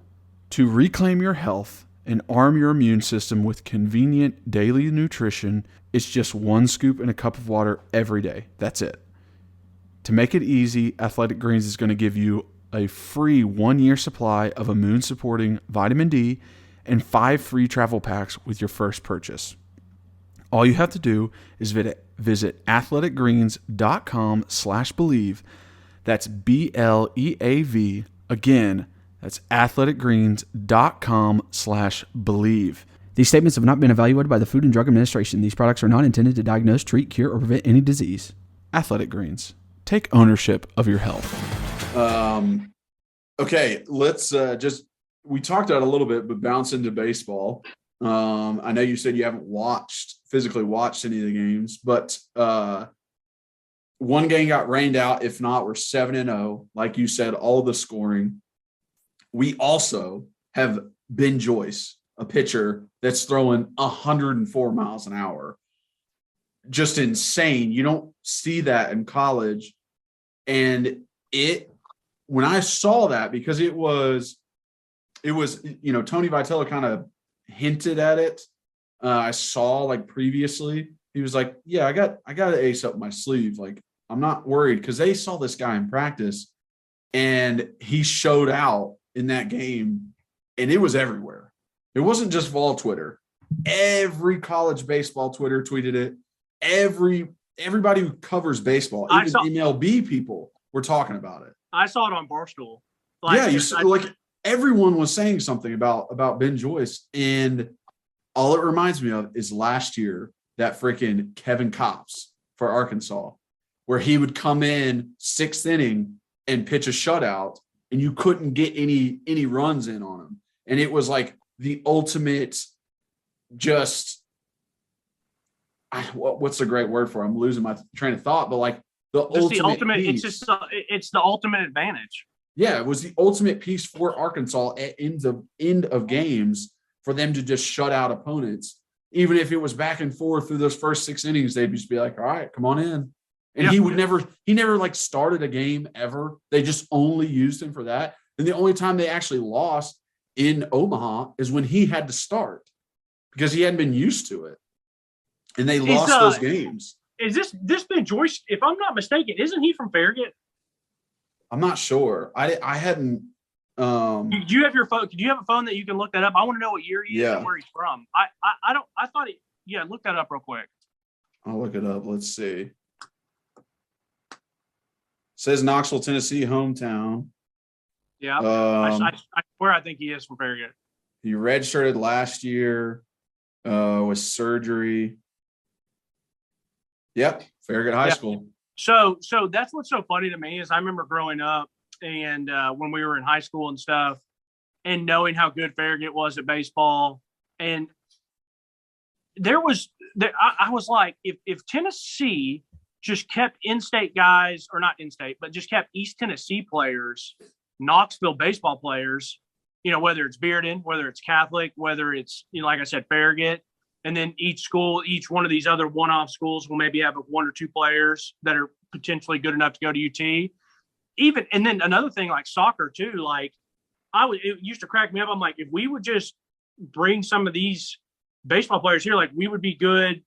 to reclaim your health and arm your immune system with convenient daily nutrition, it's just 1 scoop in a cup of water every day. That's it. To make it easy, Athletic Greens is going to give you a free 1-year supply of immune-supporting vitamin D and 5 free travel packs with your first purchase. All you have to do is visit athleticgreens.com/believe. That's BLEAV. Again, that's athleticgreens.com/believe. These statements have not been evaluated by the Food and Drug Administration. These products are not intended to diagnose, treat, cure, or prevent any disease. Athletic Greens. Take ownership of your health. Okay, let's we talked about it a little bit, but bounce into baseball. I know you said you haven't physically watched any of the games, but one game got rained out. If not, we're 7-0. Like you said, all the scoring. We also have Ben Joyce, a pitcher that's throwing 104 miles an hour. Just insane. You don't see that in college. And when I saw that, because it was, Tony Vitello kind of hinted at it I saw like previously, he was like, yeah, I got an ace up my sleeve. Like, I'm not worried, because they saw this guy in practice and he showed out in that game, and it was everywhere. It wasn't just Vol Twitter. Every college baseball Twitter tweeted it. Everybody who covers baseball, even MLB people, were talking about it. I saw it on Barstool. Like everyone was saying something about Ben Joyce, and all it reminds me of is last year, that freaking Kevin Kopps for Arkansas, where he would come in 6th inning and pitch a shutout, and you couldn't get any runs in on him. And it was like the ultimate, just what's the great word for it? I'm losing my train of thought, but like the ultimate piece. It's the ultimate advantage. Yeah, it was the ultimate piece for Arkansas at end of games, for them to just shut out opponents. Even if it was back and forth through those first 6 innings, they'd just be like, all right, come on in. And he never like started a game ever. They just only used him for that. And the only time they actually lost in Omaha is when he had to start, because he hadn't been used to it. And they lost those games. Is this Ben Joyce, if I'm not mistaken, isn't he from Farragut? I'm not sure. I hadn't. Do you have your phone? Do you have a phone that you can look that up? I want to know what year he is and where he's from. I don't. I thought he. Yeah, look that up real quick. I'll look it up. Let's see. It says Knoxville, Tennessee, hometown. Yeah, I swear I think he is from Farragut. He redshirted last year with surgery. Yep, Farragut High School. So that's what's so funny to me is I remember growing up and when we were in high school and stuff, and knowing how good Farragut was at baseball, and I was like, if Tennessee just kept in-state guys, or not in-state, but just kept East Tennessee players, Knoxville baseball players, whether it's Bearden, whether it's Catholic, whether it's, like I said, Farragut, and then each one of these other one-off schools will maybe have 1 or 2 players that are potentially good enough to go to UT. And then another thing, like soccer too, like it used to crack me up. I'm like, if we would just bring some of these baseball players here, like we would be good,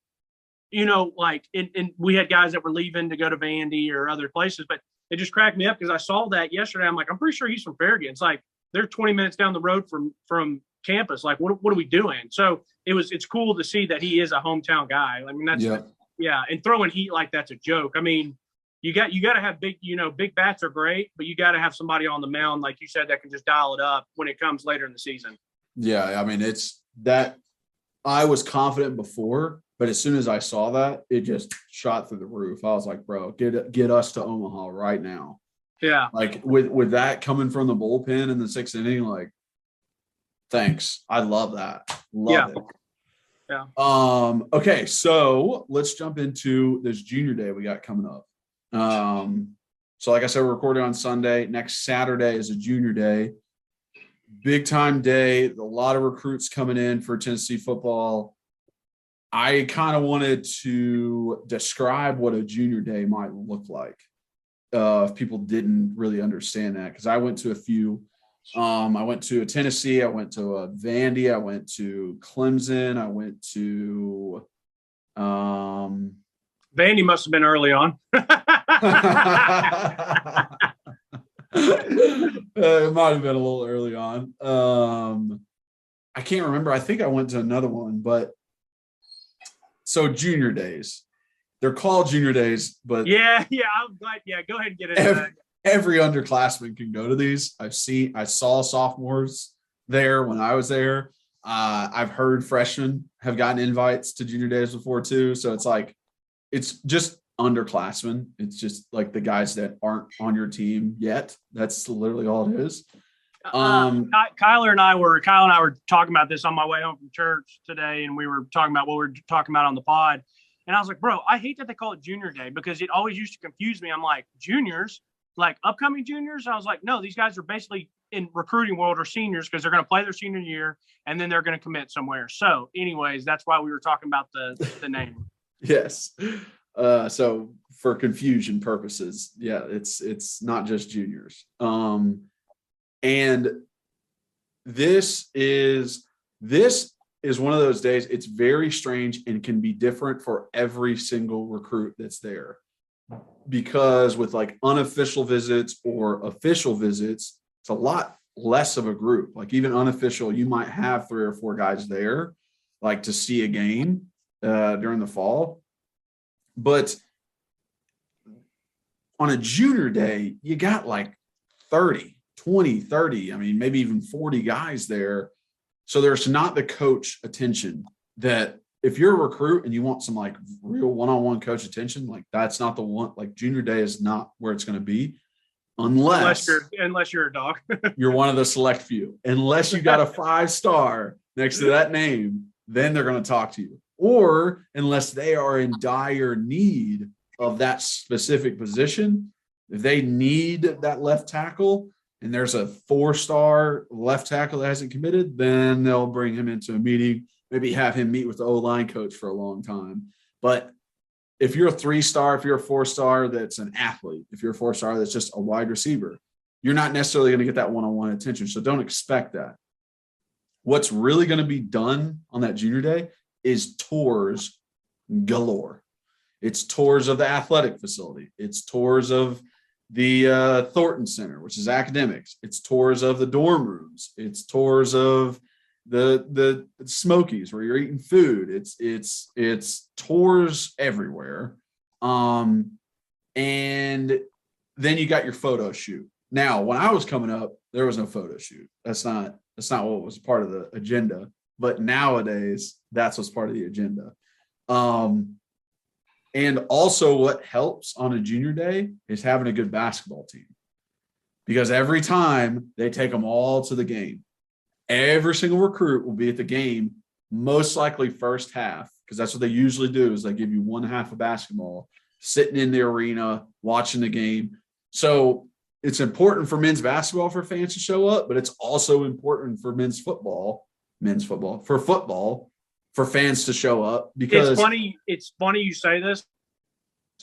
like, and we had guys that were leaving to go to Vandy or other places, but it just cracked me up because I saw that yesterday. I'm like, I'm pretty sure he's from Farragut. It's like, they're 20 minutes down the road from campus. Like, what are we doing? So it's cool to see that he is a hometown guy. I mean, that's, and throwing heat like that's a joke. I mean, you got to have big bats are great, but you got to have somebody on the mound, like you said, that can just dial it up when it comes later in the season. Yeah. I mean, it's that I was confident before, but as soon as I saw that, it just shot through the roof. I was like, bro, get us to Omaha right now. Yeah. Like with that coming from the bullpen in the 6th inning, like, thanks. I love that. Love it. Yeah. Okay, so let's jump into this junior day we got coming up. So like I said, we're recording on Sunday. Next Saturday is a junior day. Big time day. A lot of recruits coming in for Tennessee football. I kind of wanted to describe what a junior day might look like if people didn't really understand that, because I went to a few. I went to a Tennessee. I went to a Vandy. I went to Clemson. I went to Vandy must have been early on. It might have been a little early on. I can't remember. I think I went to another one, but so junior days. They're called junior days, but yeah, I'm glad. Yeah, go ahead and get into that. Every underclassman can go to these. I saw sophomores there when I was there. I've heard freshmen have gotten invites to junior days before too. So it's like, it's just underclassmen. It's just like the guys that aren't on your team yet. That's literally all it is. Kyle and I were talking about this on my way home from church today, and we were talking about what we were talking about on the pod. And I was like, bro, I hate that they call it junior day because it always used to confuse me. I'm like, juniors, like upcoming juniors? I was like, no, these guys are basically in recruiting world are seniors because they're going to play their senior year and then they're going to commit somewhere. So anyways, that's why we were talking about the name. Yes. So for confusion purposes, yeah, it's not just juniors. And this is one of those days. It's very strange and can be different for every single recruit that's there, because with like unofficial visits or official visits, it's a lot less of a group. Like even unofficial, you might have 3 or 4 guys there, like to see a game during the fall. But on a junior day, you got like 20, 30, I mean, maybe even 40 guys there. So there's not the coach attention that if you're a recruit and you want some like real one-on-one coach attention, like that's not the one. Like junior day is not where it's going to be unless you're a dog. You're one of the select few. Unless you got a 5-star next to that name, then they're going to talk to you. Or unless they are in dire need of that specific position, if they need that left tackle and there's a 4-star left tackle that hasn't committed, then they'll bring him into a meeting, maybe have him meet with the O-line coach for a long time. But if you're a 3-star, if you're a 4-star that's an athlete, if you're a 4-star that's just a wide receiver, you're not necessarily going to get that one-on-one attention. So don't expect that. What's really going to be done on that junior day is tours galore. It's tours of the athletic facility. It's tours of the Thornton Center, which is academics. It's tours of the dorm rooms. It's tours of the Smokies where you're eating food. It's tours everywhere. And then you got your photo shoot. Now, when I was coming up, there was no photo shoot. That's not what was part of the agenda. But nowadays, that's what's part of the agenda. And also what helps on a junior day is having a good basketball team, because every time they take them all to the game, every single recruit will be at the game, most likely first half, because that's what they usually do is they give you one half of basketball, sitting in the arena, watching the game. So it's important for men's basketball for fans to show up, but it's also important for football for fans to show up. Because it's funny you say this,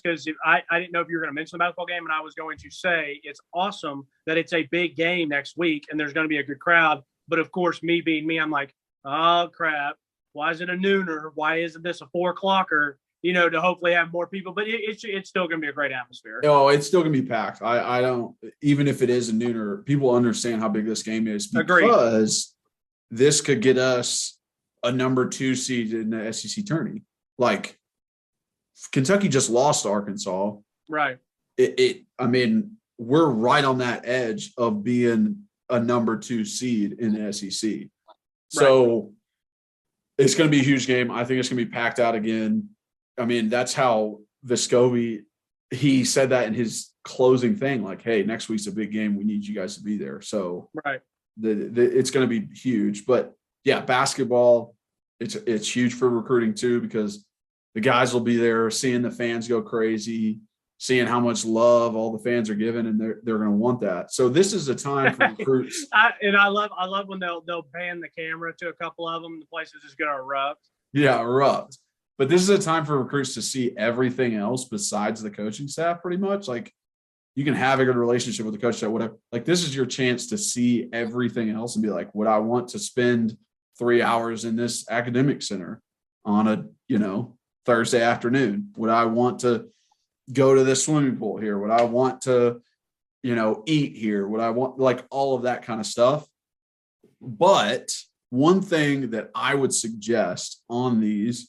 because I didn't know if you were going to mention the basketball game, and I was going to say it's awesome that it's a big game next week and there's going to be a good crowd. But of course, me being me, I'm like, oh crap, why is it a nooner? Why isn't this a 4-o'clocker? To hopefully have more people. But it's still going to be a great atmosphere. No, it's still going to be packed. I don't, even if it is a nooner, people understand how big this game is, because this could get us a number 2 seed in the SEC tourney. Like Kentucky just lost to Arkansas. Right. I mean, we're right on that edge of being a number 2 seed in the SEC. So it's going to be a huge game. I think it's going to be packed out again. I mean, that's how Vescovi, he said that in his closing thing, like, hey, next week's a big game. We need you guys to be there. So it's going to be huge. But yeah, basketball, it's huge for recruiting too, because the guys will be there seeing the fans go crazy, seeing how much love all the fans are giving, and they're going to want that. So this is a time for recruits. I love when they'll pan the camera to a couple of them. The place is just going to erupt. Yeah, erupt. But this is a time for recruits to see everything else besides the coaching staff, pretty much. Like, you can have a good relationship with the coach staff, whatever. Like, this is your chance to see everything else and be like, would I want to spend 3 hours in this academic center on a, Thursday afternoon? Would I want to go to this swimming pool here? Would I want to, eat here? Would I want, like, all of that kind of stuff? But one thing that I would suggest on these,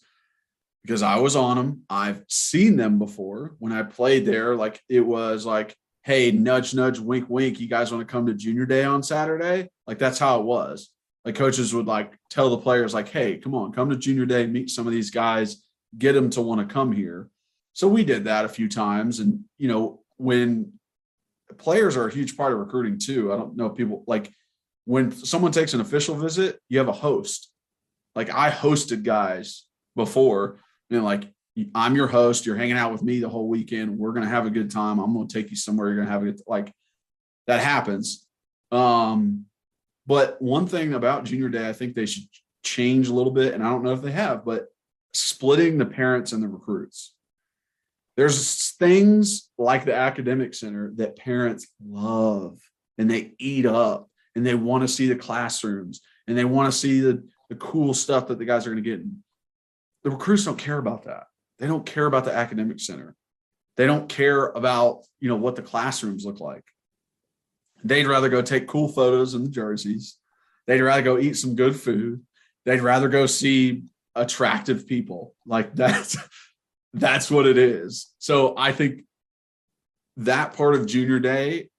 because I was on them, I've seen them before when I played there. Like, it was like, hey, nudge, nudge, wink, wink. You guys want to come to junior day on Saturday? Like, that's how it was. Like, coaches would like tell the players like, hey, come on, come to junior day, meet some of these guys, get them to want to come here. So we did that a few times. And, when players are a huge part of recruiting too, I don't know if people, like, when someone takes an official visit, you have a host. Like, I hosted guys before, like, I'm your host. You're hanging out with me the whole weekend. We're going to have a good time. I'm going to take you somewhere. You're going to have a good, like, that happens. But one thing about junior day, I think they should change a little bit. And I don't know if they have, but splitting the parents and the recruits. There's things like the academic center that parents love and they eat up, and they want to see the classrooms, and they want to see the the cool stuff that the guys are going to get. The recruits don't care about that. They don't care about the academic center. They don't care about, what the classrooms look like. They'd rather go take cool photos in the jerseys. They'd rather go eat some good food. They'd rather go see attractive people. Like that's what it is. So I think that part of junior day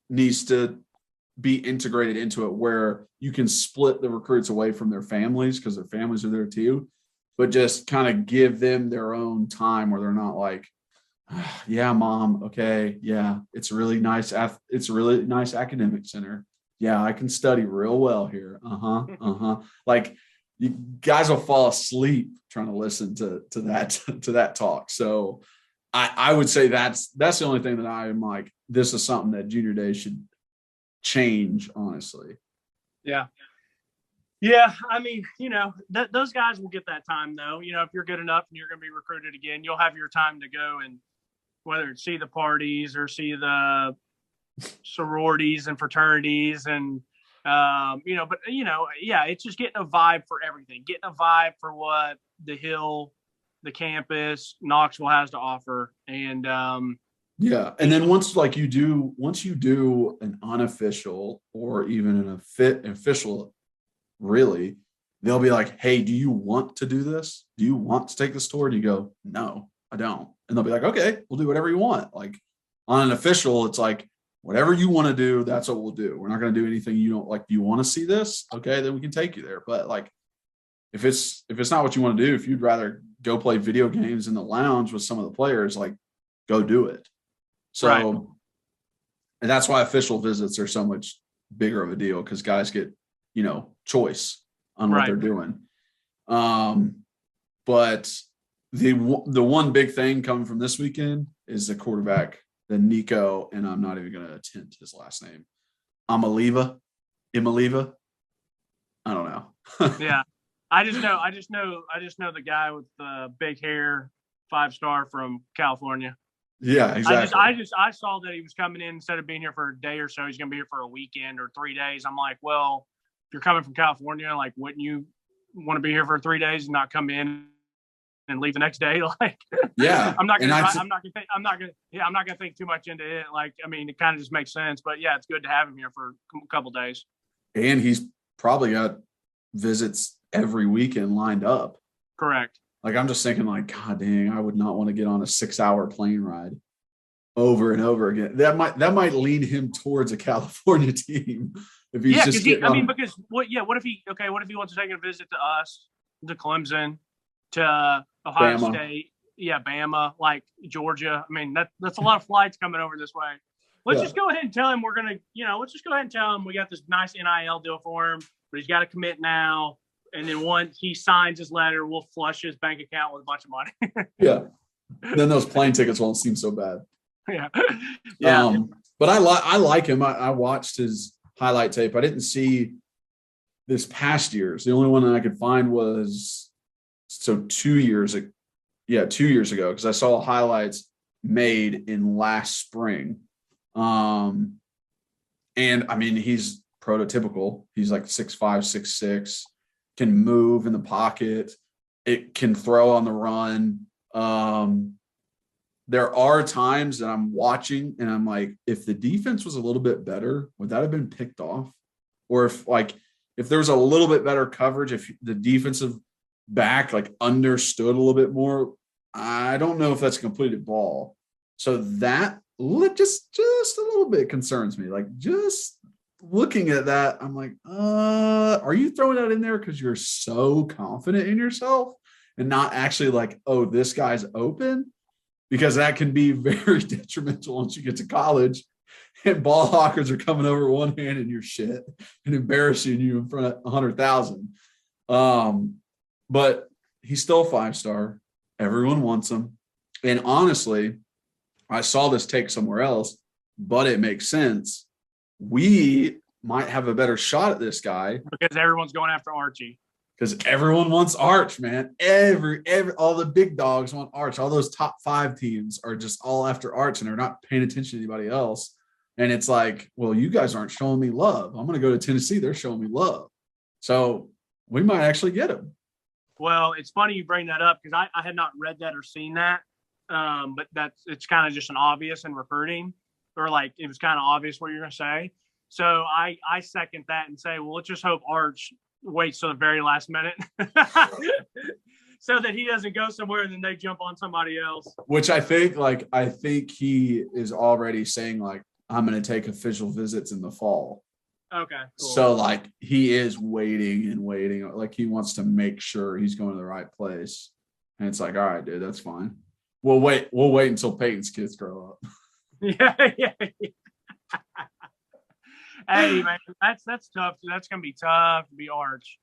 needs to be integrated into it, where you can split the recruits away from their families, because their families are there too, but just kind of give them their own time where they're not like, yeah, mom. Okay. Yeah. It's a really nice academic center. Yeah. I can study real well here. Like, you guys will fall asleep trying to listen to that talk. So I would say that's the only thing that I'm like, this is something that junior day should change, honestly. Yeah. Yeah. I mean, those guys will get that time though. If you're good enough and you're going to be recruited again, you'll have your time to go and whether it's see the parties or see the sororities and fraternities and, it's just getting a vibe for everything, getting a vibe for what the Hill, the campus, Knoxville has to offer. And, and then once you do an unofficial or even an official, really, they'll be like, hey, do you want to do this? Do you want to take this tour? And you go, no, I don't. And they'll be like, okay, we'll do whatever you want. Like on an official, it's like, whatever you want to do, that's what we'll do. We're not going to do anything you don't like. Do you want to see this? Okay, then we can take you there. But like, if it's not what you want to do, if you'd rather go play video games in the lounge with some of the players, like, go do it. So, right. And that's why official visits are so much bigger of a deal, because guys get, choice on what they're doing. But the one big thing coming from this weekend is the quarterback, the Nico, and I'm not even going to attempt his last name. Imaliva. I don't know. Yeah. I just know the guy with the big hair, 5-star from California. Yeah, exactly. I saw that he was coming in, instead of being here for a day or so, he's going to be here for a weekend or 3 days. I'm like, well, if you're coming from California, like, wouldn't you want to be here for 3 days and not come in and leave the next day? Like, yeah, I'm not gonna think too much into it. Like, I mean, it kind of just makes sense. But yeah, it's good to have him here for a couple days. And he's probably got visits every weekend lined up. Correct. Like, I'm just thinking, like, God dang, I would not want to get on a 6-hour plane ride over and over again. That might lead him towards a California team if he's just. Because what if he wants to take a visit to us, to Clemson, to Ohio Bama. State, Bama, like Georgia. I mean, that's a lot of flights coming over this way. Let's just go ahead and tell him let's just go ahead and tell him we got this nice NIL deal for him, but he's got to commit now. And then once he signs his letter, we'll flush his bank account with a bunch of money. Yeah. Then those plane tickets won't seem so bad. Yeah. But I like him. I watched his highlight tape. I didn't see this past year's. The only one that I could find was 2 years ago. Yeah, 2 years ago, because I saw highlights made in last spring. And I mean, he's prototypical. He's like 6'5", 6'6", can move in the pocket. It can throw on the run. There are times that I'm watching and I'm like, if the defense was a little bit better, would that have been picked off? Or if there was a little bit better coverage, if the defensive back like understood a little bit more, I don't know if that's a completed ball. So that just a little bit concerns me. Like, just looking at that, I'm like, are you throwing that in there because you're so confident in yourself and not actually like, oh, this guy's open? Because that can be very detrimental once you get to college and ball hawkers are coming over one hand in your shit and embarrassing you in front of 100,000. But he's still a 5-star. Everyone wants him. And honestly, I saw this take somewhere else, but it makes sense. We might have a better shot at this guy because everyone's going after Archie. Because everyone wants Arch, man. All the big dogs want Arch. All those top 5 teams are just all after Arch, and they're not paying attention to anybody else. And it's like, well, you guys aren't showing me love. I'm going to go to Tennessee. They're showing me love. So we might actually get him. Well, it's funny you bring that up because I had not read that or seen that. But it's kind of just an obvious in recruiting, or like it was kind of obvious what you're going to say. So I second that and say, well, let's just hope Arch waits till the very last minute so that he doesn't go somewhere and then they jump on somebody else. Which I think he is already saying, like, I'm going to take official visits in the fall. Okay, cool. So, like, he is waiting and waiting. Like, he wants to make sure he's going to the right place. And it's like, all right, dude, that's fine. We'll wait until Peyton's kids grow up. Yeah. Hey, man, that's tough. That's going to be tough to be Arch.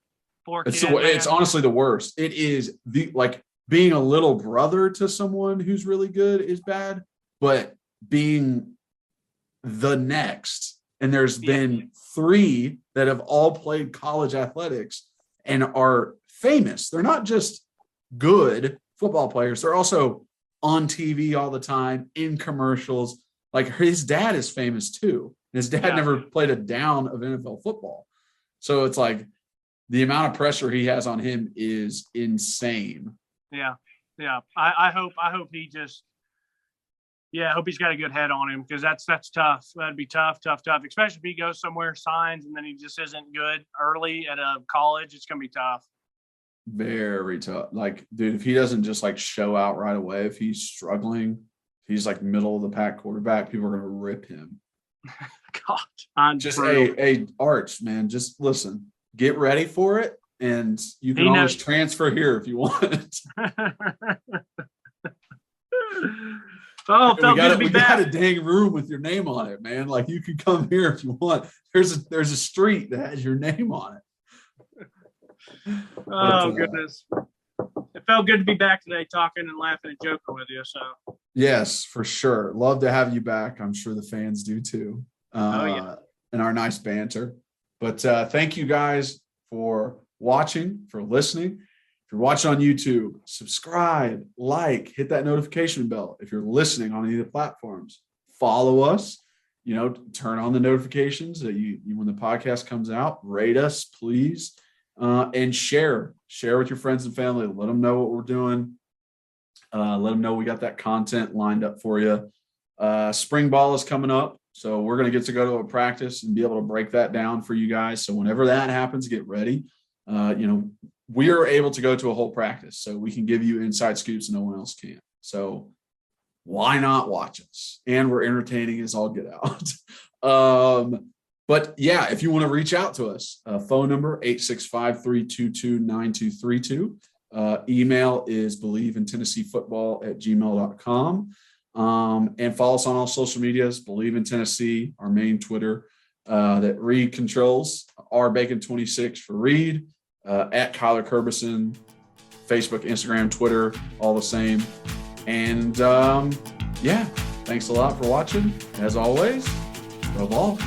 Poor kid, it's honestly the worst. It is being a little brother to someone who's really good is bad, but being the next, and there's been 3 that have all played college athletics and are famous. They're not just good football players. They're also on TV all the time, in commercials. Like, his dad is famous too. His dad never played a down of NFL football. So it's like the amount of pressure he has on him is insane. Yeah. I hope he just, I hope he's got a good head on him, because that's tough. That'd be tough, especially if he goes somewhere, signs, and then he just isn't good early at a college. It's going to be tough. Very tough. Like, dude, if he doesn't just like show out right away, if he's struggling, he's like middle of the pack quarterback, people are going to rip him. God, I'm just a Arch, man. Just listen, get ready for it, and you can always transfer here if you want. Oh, it felt good to be back. We got a dang room with your name on it, man. Like, you can come here if you want. There's a street that has your name on it. Oh, goodness. It felt good to be back today, talking and laughing and joking with you. So yes, for sure. Love to have you back. I'm sure the fans do too. And our nice banter. But thank you guys for watching, for listening. If you're watching on YouTube, subscribe, like, hit that notification bell. If you're listening on any of the platforms, follow us. Turn on the notifications that you when the podcast comes out. Rate us, please. And share with your friends and family. Let them know what we're doing. Let them know we got that content lined up for you. Spring ball is coming up, so we're going to get to go to a practice and be able to break that down for you guys. So whenever that happens, get ready. We are able to go to a whole practice, so we can give you inside scoops no one else can. So why not watch us? And we're entertaining as all get out. But yeah, if you want to reach out to us, phone number 865-322-9232. Email is bleavintennesseefootball@gmail.com. And follow us on all social medias, Believe in Tennessee, our main Twitter that Reed controls, rbacon26 for Reed, at Kyler Kerberson, Facebook, Instagram, Twitter, all the same. And thanks a lot for watching. As always, go Vols.